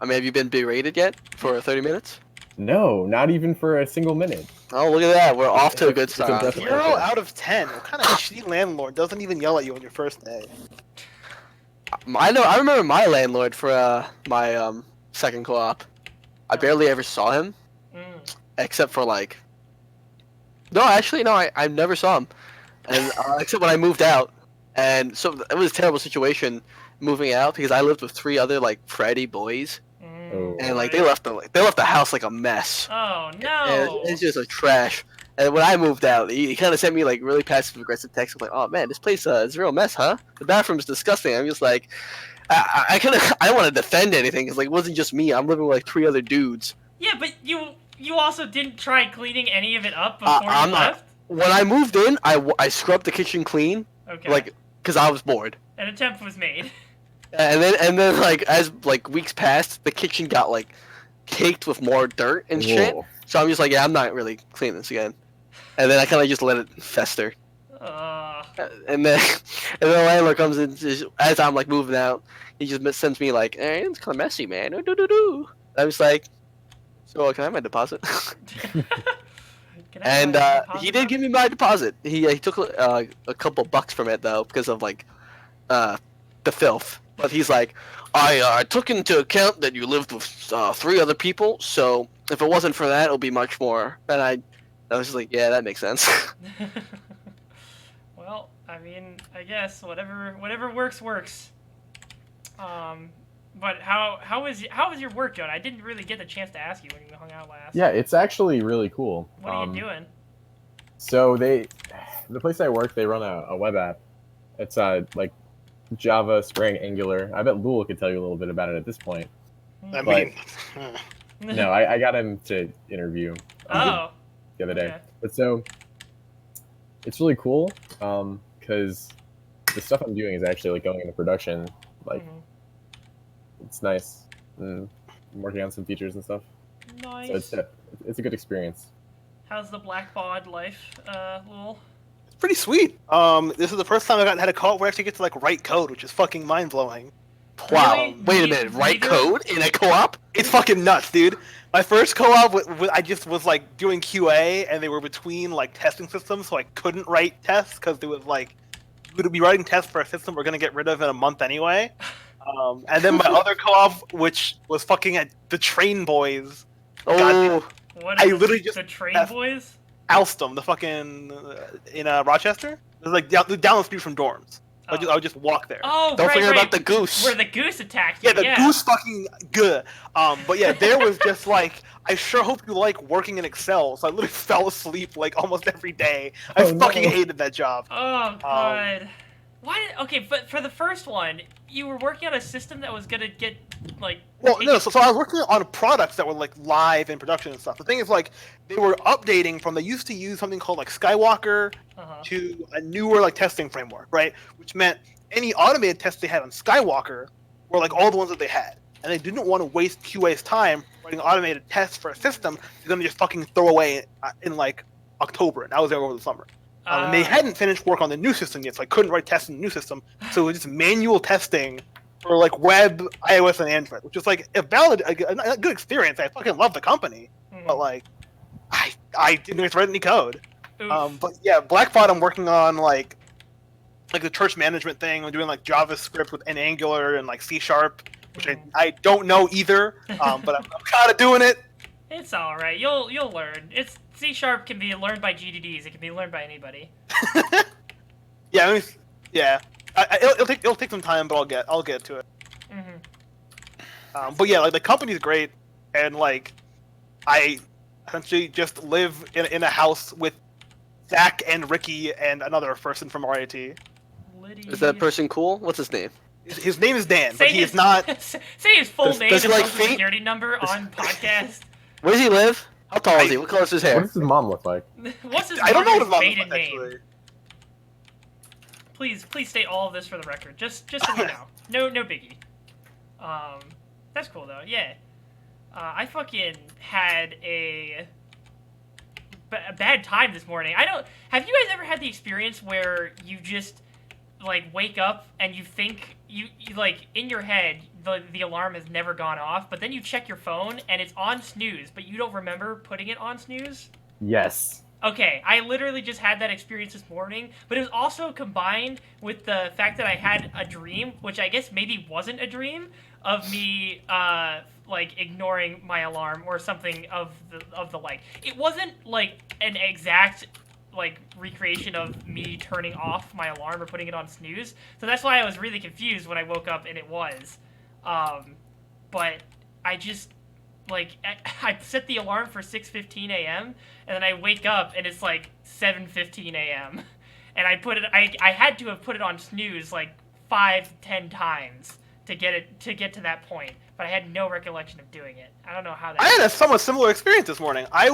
I mean, have you been berated yet for 30 minutes? No, not even for a single minute. Oh, look at that. We're off to a good It's start. impressive. 0 out of 10. What kind of shitty landlord doesn't even yell at you on your first day? I remember my landlord for my second co-op. I barely ever saw him, except for like. No, actually, no. I never saw him, and except when I moved out, and so it was a terrible situation moving out because I lived with 3 other like Freddy boys, Oh. and like they left the house like a mess. Oh And no! it's just like trash. And when I moved out, he kind of sent me like really passive aggressive texts. I'm like, "Oh man, this place is a real mess, huh? The bathroom's disgusting." I'm just like, I don't want to defend anything because like it wasn't just me. I'm living with like 3 other dudes. Yeah, but you also didn't try cleaning any of it up before you I'm not- left. When I moved in, I scrubbed the kitchen clean, Okay. like because I was bored. An attempt was made. And then like as like weeks passed, the kitchen got like caked with more dirt and shit. Whoa. So I'm just like, yeah, I'm not really cleaning this again. And then I kind of just let it fester. And then the landlord comes in just, as I'm like moving out. He just sends me like, "Hey, it's kind of messy, man." I was like, "So can I have my deposit?" Can I And have my he deposit did give me my deposit. He took a couple bucks from it though because of like the filth. But he's like, I took into account that you lived with 3 other people, so if it wasn't for that, it'll be much more. And I was just like, yeah, that makes sense. Well, I mean, I guess whatever works. But how was your work, Jonah? I didn't really get the chance to ask you when you hung out last. Yeah, it's actually really cool. What are you doing? So the place I work, they run a web app. It's like Java, Spring, Angular. I bet Leul could tell you a little bit about it at this point. I But- mean, No, I got him to interview Oh. the other day. Okay. But so it's really cool because the stuff I'm doing is actually like going into production. Like Mhm. it's nice. And I'm working on some features and stuff. Nice. So it's a good experience. How's the Black Bod life, Leul? it's pretty sweet. This is the first time I had a co-op where I actually get to like write code, which is fucking mind blowing. Wow. Really? Wait a minute. Write Neither- code in a co-op? It's fucking nuts, dude. My first co-op, I just was like doing QA, and they were between like testing systems, so I couldn't write tests because it was like you would be writing tests for a system we're gonna get rid of in a month anyway. And then my other co-op, which was fucking at the Train Boys, Oh, What I is literally just the Train have- Boys? Alstom, the fucking in Rochester. It was like down the street from dorms. I would just walk there. Oh, don't right, forget right. about the goose. Where the goose attacked you. Yeah, the goose fucking good. But yeah, there was just like, I sure hope you like working in Excel. So I literally fell asleep like almost every day. I Oh, fucking no. hated that job. Oh god. Why? Okay, but for the first one, you were working on a system that was gonna get like. Well, no, so I was working on products that were like live in production and stuff. The thing is, like, they were updating from, they used to use something called like Skywalker Uh-huh. to a newer like testing framework, right? Which meant any automated tests they had on Skywalker were like all the ones that they had. And they didn't want to waste QA's time writing automated tests for a system they're going to just fucking throw away in like October. And that was there over the summer. And they hadn't finished work on the new system yet, so I couldn't write tests in the new system. So it was just manual testing for like web, iOS, and Android, which is like a good experience. I fucking love the company, but like, I didn't get to write any code. Oof. But yeah, Blackbot, I'm working on like the church management thing. I'm doing like JavaScript with an Angular and like C#, which I don't know either. But I'm kind of doing it. It's all right. You'll learn. It's C# can be learned by GDDs. It can be learned by anybody. Yeah, I mean, yeah. It'll take some time, but I'll get to it. Mm-hmm. But yeah, like the company's great, and like I essentially just live in a house with Zach and Ricky and another person from RIT. Liddy. Is that person cool? What's his name? His name is Dan, Say but he his, is not. Say his full Does- name does and he like social feet? security number on podcast. Where does he live? How tall is he? What color is his What hair? does his mom look like? What's his I don't know what his mom maiden looks like, name? actually. Please state all of this for the record, just so we know. No biggie. That's cool though. Yeah. I fucking had a bad time this morning. Have you guys ever had the experience where you just like wake up and you think you like in your head the alarm has never gone off, but then you check your phone and it's on snooze, but you don't remember putting it on snooze? Yes. Okay, I literally just had that experience this morning, but it was also combined with the fact that I had a dream, which I guess maybe wasn't a dream, of me like ignoring my alarm or something of the like. It wasn't like an exact like recreation of me turning off my alarm or putting it on snooze, so that's why I was really confused when I woke up and it was. But I just like I set the alarm for 6:15 a.m. and then I wake up and it's like 7:15 a.m. and I had to have put it on snooze like 5-10 times to get to that point, but I had no recollection of doing it. I don't know how that. I had a somewhat similar experience this morning. I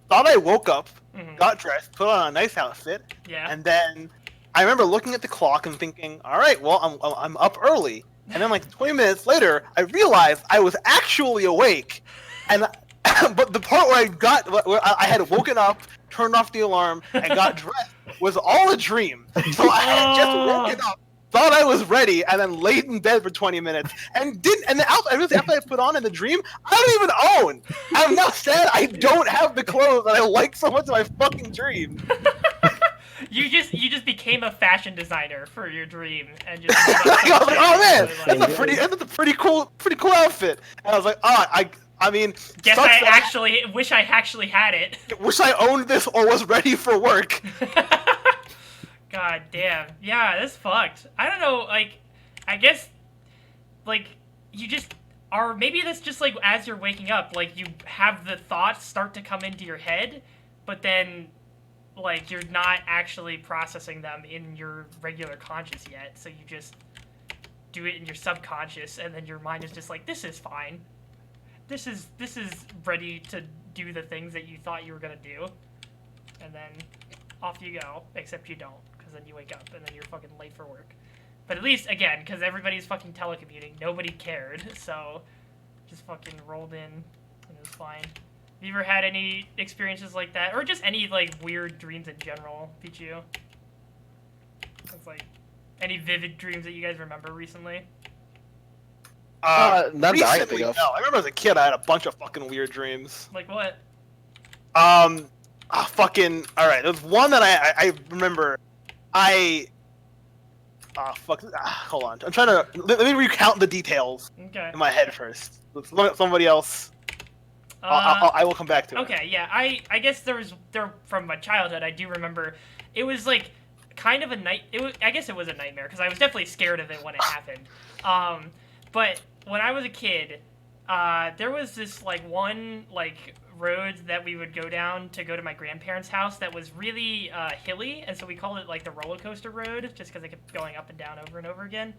thought I woke up, got dressed, put on a nice outfit, Yeah. and then I remember looking at the clock and thinking, all right, well, I'm up early. And then like 20 minutes later, I realized I was actually awake, and but the part where I had woken up, turned off the alarm, and got dressed was all a dream. So I had just woken up, thought I was ready, and then laid in bed for 20 minutes, and the outfit I put on in the dream, I don't even own. I'm now sad I don't have the clothes that I like so much in my fucking dream. You just became a fashion designer for your dream and just. I was like, oh man, Really that's a pretty cool outfit. And I was like, I mean, guess sucks I that actually wish I actually had it. wish I owned this or was ready for work. God damn. Yeah, that's fucked. I don't know, like, I guess, like, you just are, maybe that's just, like, as you're waking up, like, you have the thoughts start to come into your head, but then, like, you're not actually processing them in your regular conscious yet, so you just do it in your subconscious, and then your mind is just like, this is fine. This is ready to do the things that you thought you were gonna do, and then off you go, except you don't, because then you wake up and then you're fucking late for work. But at least, again, because everybody's fucking telecommuting, nobody cared, so just fucking rolled in and it was fine. Have you ever had any experiences like that, or just any like weird dreams in general, Pichu? It's like any vivid dreams that you guys remember recently? Not that I can Recently, think of. no. I remember as a kid, I had a bunch of fucking weird dreams. Like what? Fucking. All right, there's one that I remember. Hold on. I'm trying to let me recount the details Okay. in my head first. Somebody else. I will come back to it. Okay, yeah. I guess there from my childhood. I do remember. It was like kind of a night. I guess it was a nightmare because I was definitely scared of it when it happened. But when I was a kid, there was this like one like road that we would go down to go to my grandparents' house that was really hilly, and so we called it like the roller coaster road just because it kept going up and down over and over again.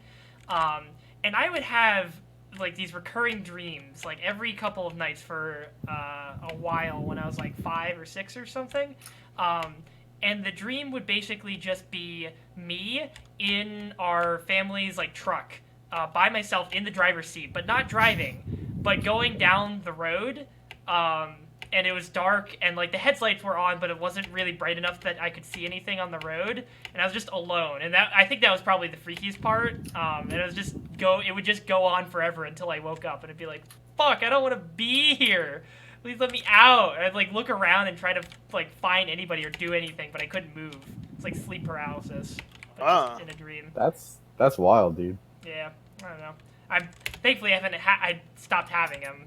And I would have like these recurring dreams like every couple of nights for a while when I was like 5 or 6 or something. And the dream would basically just be me in our family's like truck by myself in the driver's seat, but not driving, but going down the road. And it was dark, and like the headlights were on, but it wasn't really bright enough that I could see anything on the road, and I was just alone. And I think that was probably the freakiest part. And it would just go on forever until I woke up, and it'd be like, fuck, I don't want to be here. Please let me out. And I'd like look around and try to like find anybody or do anything, but I couldn't move. It's like sleep paralysis in a dream. That's wild, dude. Yeah, I don't know. Thankfully I stopped having them.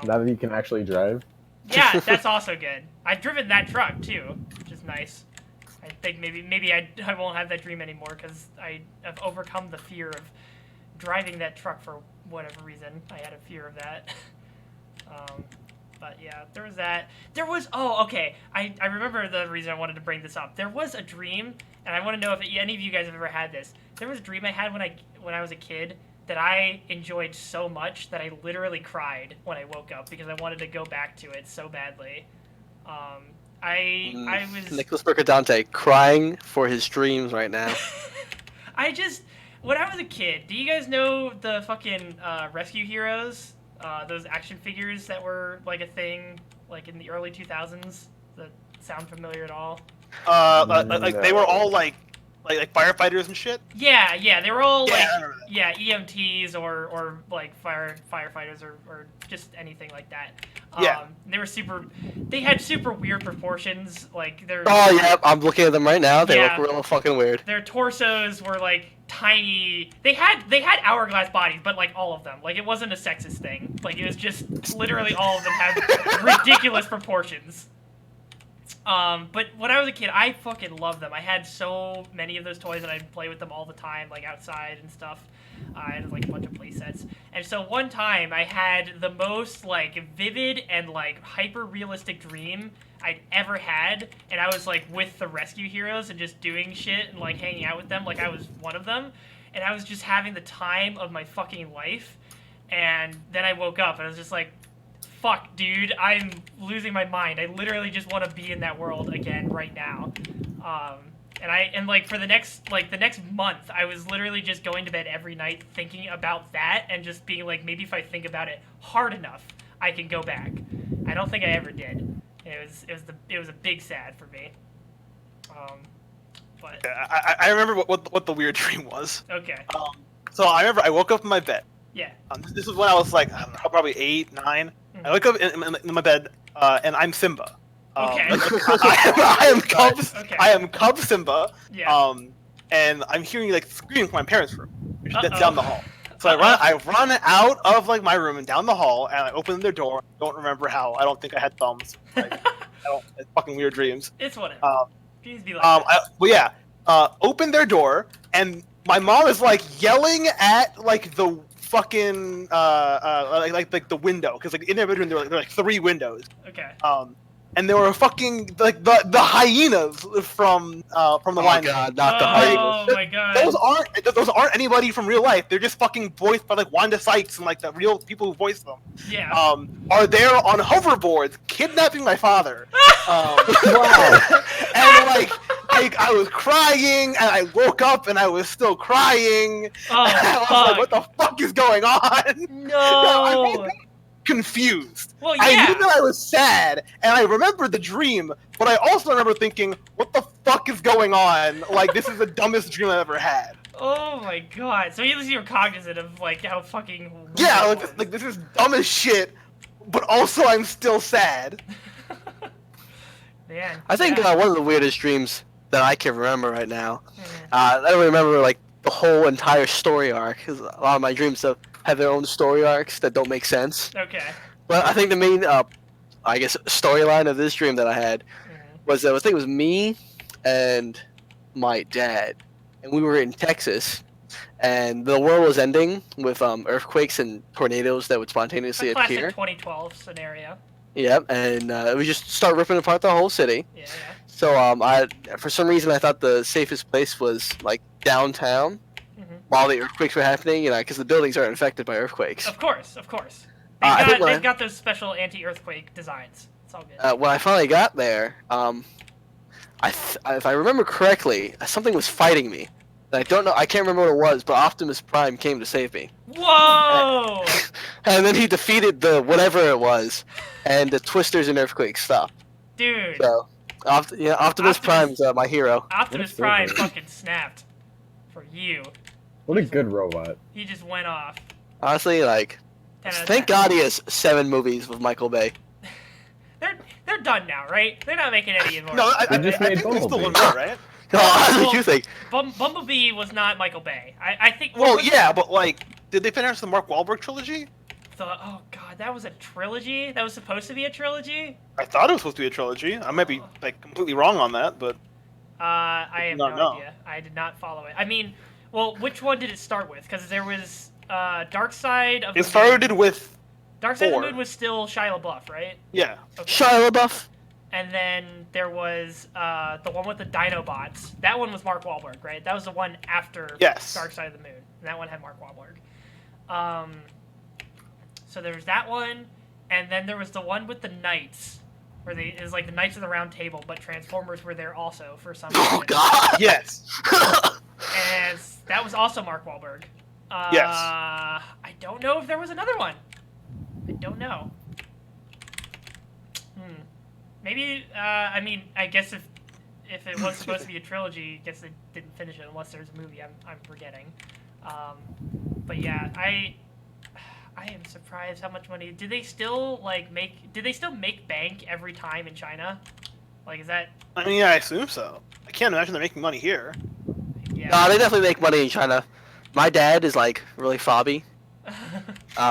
Now that you can actually drive. Yeah, that's also good. I've driven that truck too, which is nice. I think maybe I won't have that dream anymore because I have overcome the fear of driving that truck for whatever reason. I had a fear of that. But yeah, there was that. There was okay. I remember the reason I wanted to bring this up. There was a dream, and I want to know if any of you guys have ever had this. There was a dream I had when I was a kid that I enjoyed so much that I literally cried when I woke up because I wanted to go back to it so badly. I was Nicholas Mercadante crying for his dreams right now. when I was a kid, do you guys know the fucking Rescue Heroes? Those action figures that were like a thing like in the early 2000s that sound familiar at all? Like they were all like firefighters and shit. Yeah, they were all Yeah, like EMTs or like firefighters or just anything like that. Yeah. They had super weird proportions. Like Oh yeah, I'm looking at them right now. They Yeah. look real fucking weird. their torsos were like tiny. They had hourglass bodies, but like all of them. Like it wasn't a sexist thing. Like it was just literally all of them had ridiculous proportions. But when I was a kid, I fucking loved them. I had so many of those toys, and I'd play with them all the time, like outside and stuff. I had like a bunch of play sets. And so one time, I had the most like vivid and like hyper realistic dream I'd ever had, and I was like with the Rescue Heroes and just doing shit and like hanging out with them, like I was one of them, and I was just having the time of my fucking life. And then I woke up, and I was just like, fuck, dude, I'm losing my mind. I literally just want to be in that world again right now. And like for the next month, I was literally just going to bed every night thinking about that and just being like, maybe if I think about it hard enough, I can go back. I don't think I ever did. It was a big sad for me. But Yeah, I remember what the weird dream was. okay, So I remember I woke up in my bed. yeah. This was when I was like, I don't know, probably 8, 9. I wake up in my bed, and I'm Simba. Okay. I am Cub. Okay. I am Cub Simba. Yeah. And I'm hearing like screaming from my parents' room, which is Uh-oh. down the hall. So I run out of like my room and down the hall, and I open their door. Don't remember how. I don't think I had thumbs. Like, it's fucking weird dreams. It's whatever. Please be like that. Open their door, and my mom is like yelling at like the fucking like the window, because like in their bedroom there were like 3 windows. Okay. And there were fucking like the hyenas from the Oh Lion god, King. not the Oh hype. my god. Those aren't anybody from real life. They're just fucking voiced by like Wanda Sykes and like the real people who voice them. Yeah. Are there on hoverboards kidnapping my father. Wow. And like I was crying, and I woke up and I was still crying. Oh, And I was fuck. like, what the fuck is going on? No. Confused. Well, I yeah. knew that I was sad, and I remembered the dream, but I also remember thinking, what the fuck is going on? Like, this is the dumbest dream I've ever had. Oh my god. So at least you were cognizant of like how fucking weird Yeah, it was. like this is dumb as shit, but also I'm still sad. Man. I think yeah. one of the weirdest dreams that I can remember right now. Mhm. I don't remember like the whole entire story arc, because a lot of my dreams have their own story arcs that don't make sense. Okay. But I think the main, I guess, storyline of this dream that I had Mhm. was I think it was me and my dad, and we were in Texas, and the world was ending with earthquakes and tornadoes that would spontaneously A classic appear. 2012 scenario. Yep, and we just start ripping apart the whole city. Yeah. So I, for some reason, I thought the safest place was like downtown Mhm. while the earthquakes were happening, because the buildings aren't affected by earthquakes. Of course. I think They've got those special anti-earthquake designs. It's all good. When I finally got there, if I remember correctly, something was fighting me. And I don't know, I can't remember what it was, but Optimus Prime came to save me. Whoa! And then he defeated the whatever it was, and the twisters and earthquakes stopped. Dude. So, Optimus Prime's my hero. Optimus That's so Prime good. fucking snapped. For you. What a good robot. He just went off. Honestly, like, 10 out of thank 10. God he has 7 movies with Michael Bay. They're done now, right? They're not making any more. No, I They just think made there's still Bumblebee. one more, right? No, that's what Well, you think. Bumblebee was not Michael Bay. I think. Well, what was yeah, but like, did they finish the Mark Wahlberg trilogy? oh god, that was a trilogy. That was supposed to be a trilogy. I thought it was supposed to be a trilogy. I might be like completely wrong on that, but I have No, no no. idea. I did not follow it. I mean, well, which one did it start with? Because there was Dark Side of it the started with Dark Side of 4. the Moon was still Shia LaBeouf, right? Yeah. Okay. Shia LaBeouf. And then there was the one with the Dinobots. That one was Mark Wahlberg, right? That was the one after Yes. Dark Side of the Moon. And that one had Mark Wahlberg. So there was that one, and then there was the one with the Knights, where it was like the Knights of the Round Table, but Transformers were there also for some reason. Oh God. Yes. And that was also Mark Wahlberg. Yes. I don't know if there was another one. I don't know. Maybe, I mean, I guess if it was supposed to be a trilogy, I guess they didn't finish it unless there's a movie I'm forgetting. But yeah, I am surprised how much money... Did they still make bank every time in China? Like, is that... I mean, I assume so. I can't imagine they're making money here. Yeah. Nah, they definitely make money in China. My dad is like really fobby,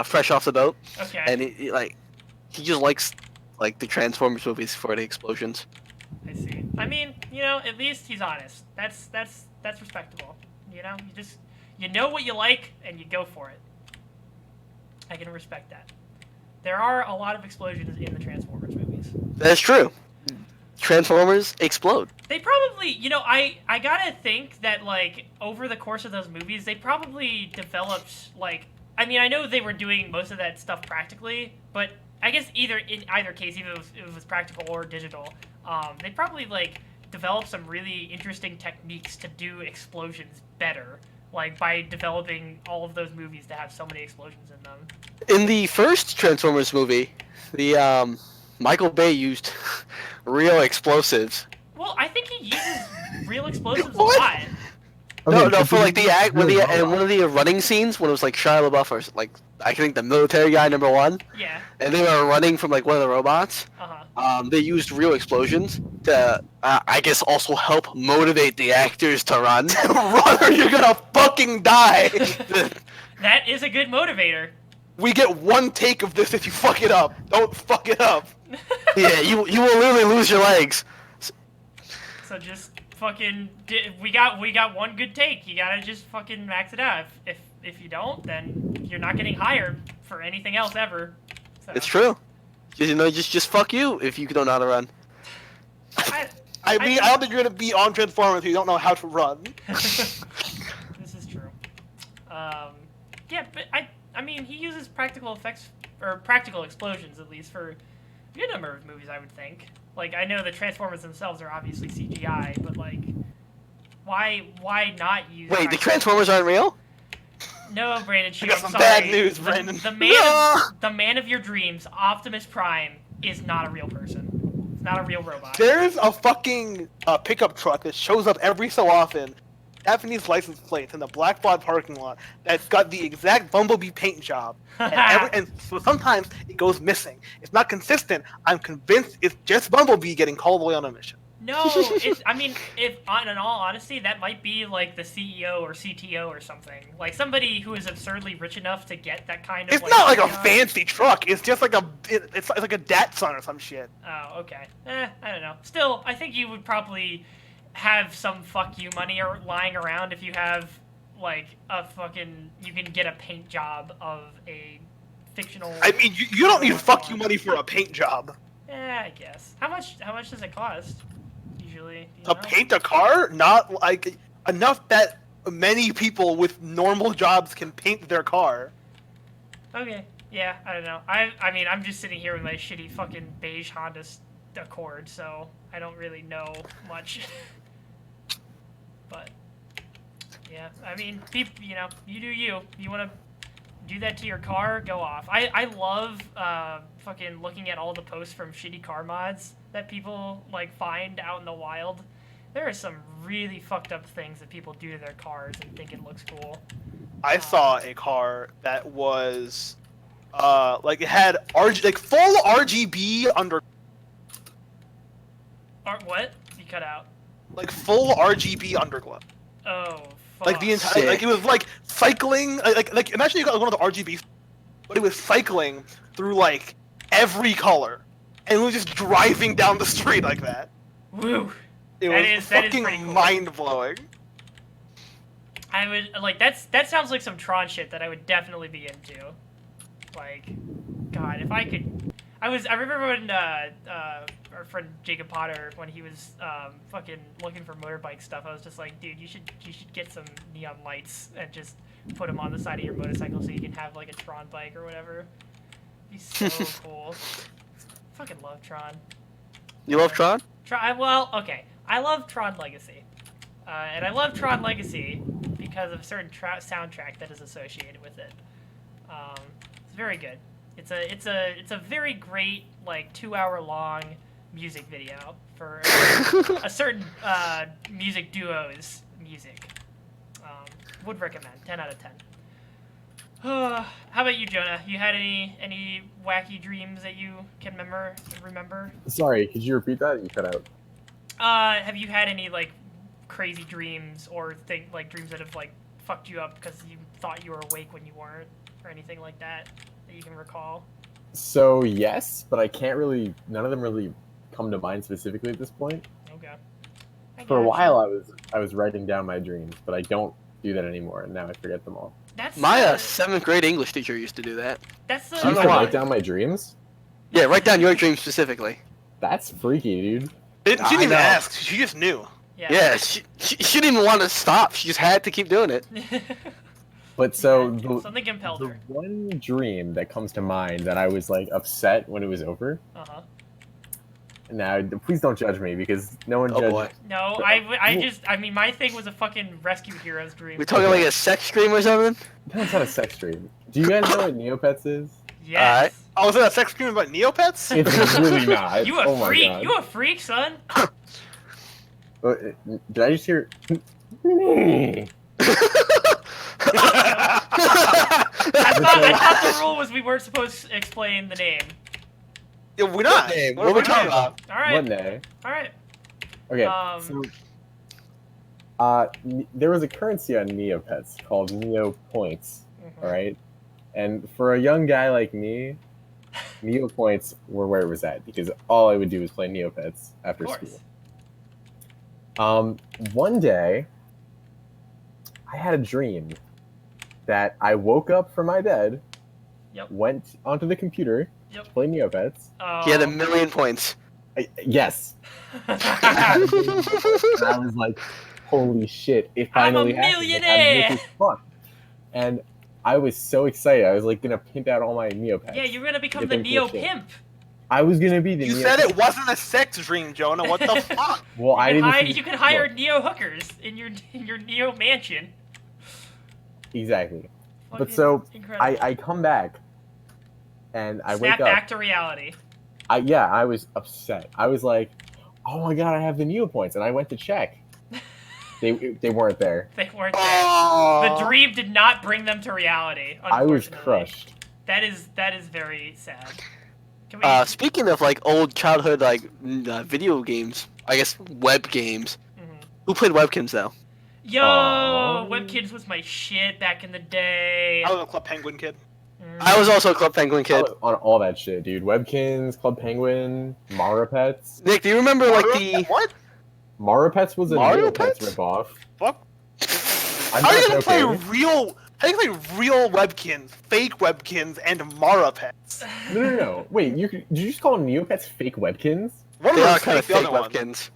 fresh off the boat, Okay. and he just likes like the Transformers movies for the explosions. I see. I mean, you know, at least he's honest. That's respectable. You know, you know what you like and you go for it. I can respect that. There are a lot of explosions in the Transformers movies. That's true. Transformers explode. They probably, you know, I gotta think that, like, over the course of those movies, they probably developed, like, I mean, I know they were doing most of that stuff practically, but I guess in either case, even if it was practical or digital, they probably, like, developed some really interesting techniques to do explosions better, like, by developing all of those movies to have so many explosions in them. In the first Transformers movie, the Michael Bay used real explosives. Well, I think he uses real explosives a What? lot. No, for like the act when in one of the running scenes when it was like Shia LaBeouf or like I think the military guy #1, Yeah. and they were running from like one of the robots. Uh-huh. They used real explosions to, I guess, also help motivate the actors to run. Run or you're gonna fucking die. That is a good motivator. We get one take of this if you fuck it up. Don't fuck it up. Yeah, you will literally lose your legs. So just fucking, we got one good take. You gotta just fucking max it out. If you don't, then you're not getting hired for anything else ever. So, It's true. You know, just fuck you if you don't know how to run. I mean, I don't think you're gonna be on Transformers if you don't know how to run. This is true. Yeah, but I mean, he uses practical effects or practical explosions at least for a good number of movies, I would think. Like, I know the Transformers themselves are obviously CGI, but like, why not use? Wait, the practical- Transformers aren't real? No, Brandon. I got I'm some sorry. bad news, Brandon. The man of your dreams, Optimus Prime, is not a real person. It's not a real robot. There's a fucking pickup truck that shows up every so often, Japanese license plates in the Black Bot parking lot that's got the exact Bumblebee paint job. And so sometimes it goes missing. It's not consistent. I'm convinced it's just Bumblebee getting called away on a mission. No, it's. I mean, if in all honesty, that might be like the CEO or CTO or something, like somebody who is absurdly rich enough to get that kind of. It's not like a job. fancy truck. It's just like it's like a Datsun or some shit. Oh, okay. I don't know. Still, I think you would probably have some fuck you money or lying around if you have like a fucking. You can get a paint job of a fictional. I mean, you don't need fuck you money for a paint job. I guess. How much does it cost? Usually. Do you To know? paint a car? Not like enough that many people with normal jobs can paint their car. Okay. Yeah, I don't know. I mean, I'm just sitting here with my shitty fucking beige Honda Accord, so I don't really know much. But yeah, I mean, people, you know, you do you. You want to do that to your car? Go off. I love fucking looking at all the posts from shitty car mods that people like find out in the wild. There are some really fucked up things that people do to their cars and think it looks cool. I saw a car that was like it had full RGB under What? You cut out. like full RGB underglow. Oh, fuck. Like the entire Sick. like it was like cycling like imagine you got one of the RGB, but it was cycling through like every color, and it was just driving down the street like that. Woo. It That was is fucking pretty cool. mind blowing. I would like that sounds like some Tron shit that I would definitely be into. Like God, if I could, I remember when our friend Jacob Potter, when he was fucking looking for motorbike stuff, I was just like, dude, you should get some neon lights and just put them on the side of your motorcycle so you can have like a Tron bike or whatever. It'd be so cool. Fucking love Tron. You love Tron? Well, okay. I love Tron Legacy. And I love Tron Legacy because of a certain soundtrack that is associated with it. It's very good. It's a very great, like, 2-hour-long music video for a certain music duo's music. Would recommend. 10 out of 10. How about you, Jonah? You had any wacky dreams that you can remember? Sorry, could you repeat that? You cut out. Have you had any like crazy dreams or dreams that have like fucked you up because you thought you were awake when you weren't, or anything like that you can recall? So yes, but I can't really. None of them really come to mind specifically at this point. Okay. For a while, I was writing down my dreams, but I don't do that anymore, and now I forget them all. That's My 7th grade English teacher used to do that. That's the. She used to write down my dreams. Yeah, write down your dreams specifically. That's freaky, dude. She didn't even know. ask. She just knew. Yeah, she didn't even want to stop. She just had to keep doing it. But so something compelled the her. one dream that comes to mind that I was like upset when it was over. Uh-huh. Now, please don't judge me because no one judges. Boy. No, I mean, my thing was a fucking Rescue Heroes dream. We talking like a sex dream or something? No, it's not a sex dream. Do you guys know what Neopets is? Yes. Oh, was it a sex dream about Neopets? It's really not. You a Oh my freak. God. You a freak, son. Did I just hear? I thought the rule was we weren't supposed to explain the name. Yeah, we're not. What are we talking about? All right. One day. All right. Okay. Um, There was a currency on Neopets called Neo Points. Mhm. All right. And for a young guy like me, Neo Points were where it was at because all I would do was play Neopets after Of course. school. One day, I had a dream that I woke up from my bed, Yep. went onto the computer, Yep. to play Neopets. He had 1,000,000 points. Yes. And I was like, holy shit, it I'm a finally happened. millionaire! I'm rich as fuck. And I was so excited. I was like gonna pimp out all my Neopets. Yeah, you're gonna become Get the them cool Neo shit. Pimp. I was gonna be the You Neo said Pimp. it wasn't a sex dream, Jonah. What the fuck? Well, I didn't. think- You can hire Look, Neo hookers in your Neo mansion. exactly. But Fucking so incredible. I come back, and I Snap wake back up. to reality. I was upset. I was like, oh my god, I have the Neo points, and I went to check. They weren't there. They weren't there. Oh. The dream did not bring them to reality. I was Unfortunately. crushed. That is very sad. Can we? Speaking of like old childhood like video games, I guess web games. Mhm. Who played Webkins though? Yo, Aw. Webkins was my shit back in the day. I was a Club Penguin kid. I was also a Club Penguin I kid. was on all that shit, dude. Webkins, Club Penguin, Maripets. Nick, do you remember like the? What? Maripets was a Mario Neopets Pets? ripoff. Fuck. I'm How are you not gonna play joking. real? How do you play real Webkins, fake Webkins, and Maripets? No. Wait, did you just call Neopets fake Webkins? One They of are those kind of the fake other one. Webkins.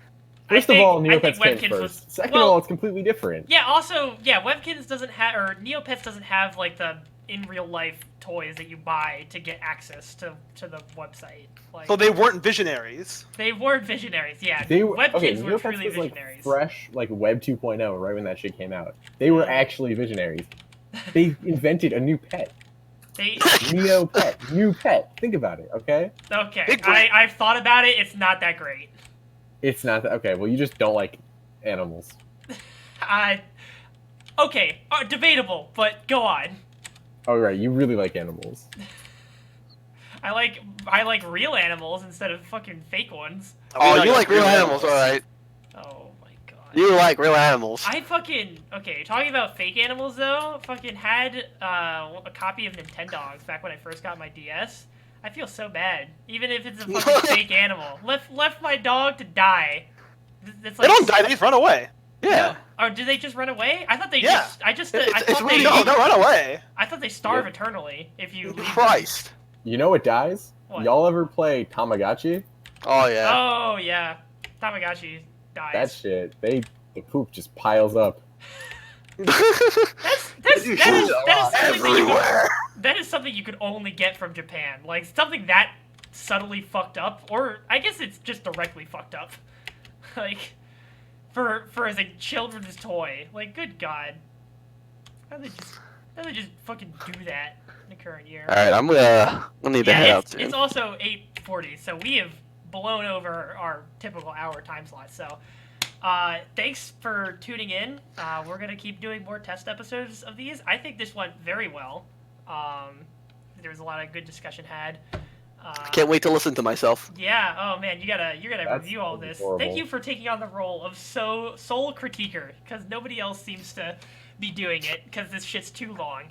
First I of all, think Neopets came Webkins first. was- Second well- of all, it's completely different. Yeah. Also, yeah, Webkins doesn't have, or Neopets doesn't have like the in real life toys that you buy to get access to the website. Like, So they weren't visionaries. they weren't visionaries. Yeah. They were Webkins okay. were Neopets truly was like visionaries. fresh, like Web 2.0, right when that shit came out. They were actually visionaries. They invented a new pet, They Neo pet, new pet. Think about it, okay? okay. Big brain. I've thought about it. It's not that great. It's not that okay. Well, you just don't like animals. Okay, debatable, but go on. Oh right, you really like animals. I like real animals instead of fucking fake ones. Oh, you like real animals, all right. Oh my god. You like real animals. I fucking okay. Talking about fake animals though, fucking had a copy of Nintendogs back when I first got my DS. I feel so bad, even if it's a fucking fake animal. Left my dog to die. It's They like, don't die. They just run away. Yeah. Or did they just run away? I thought they Yeah. just. I It's thought really they. No, they'll run away. I thought they starve eternally if you leave them. Christ. You know what dies? What? Y'all ever play Tamagotchi? Oh yeah. Oh yeah, Tamagotchi dies. That shit, the poop just piles up. That is something everywhere. that is something you could only get from Japan. Like something that subtly fucked up, or I guess it's just directly fucked up. Like for as a children's toy. Like good God, how they just fucking do that in the current year? All right, I'm gonna need to head out soon. It's also 8:40, so we have blown over our typical hour time slot. So. Thanks for tuning in. We're gonna keep doing more test episodes of these. I think this went very well. There was a lot of good discussion had. I can't wait to listen to myself. Yeah. Oh man, you gotta That's review all this. horrible. Thank you for taking on the role of sole critiquer, because nobody else seems to be doing it because this shit's too long.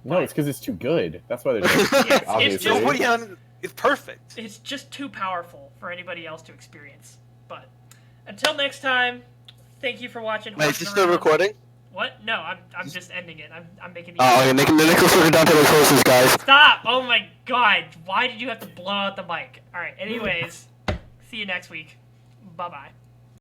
No, it's because it's too good. That's why they're doing it. It's Obviously. just- Nobody on it's perfect. It's just too powerful for anybody else to experience. But until next time, thank you for watching. Wait, is Horsin this still Around. recording? What? No, I'm just ending it. I'm making. Oh, you're making the Nicholas River down to those horses, guys. Stop! Oh my God! Why did you have to blow out the mic? All right. Anyways, see you next week. Bye bye.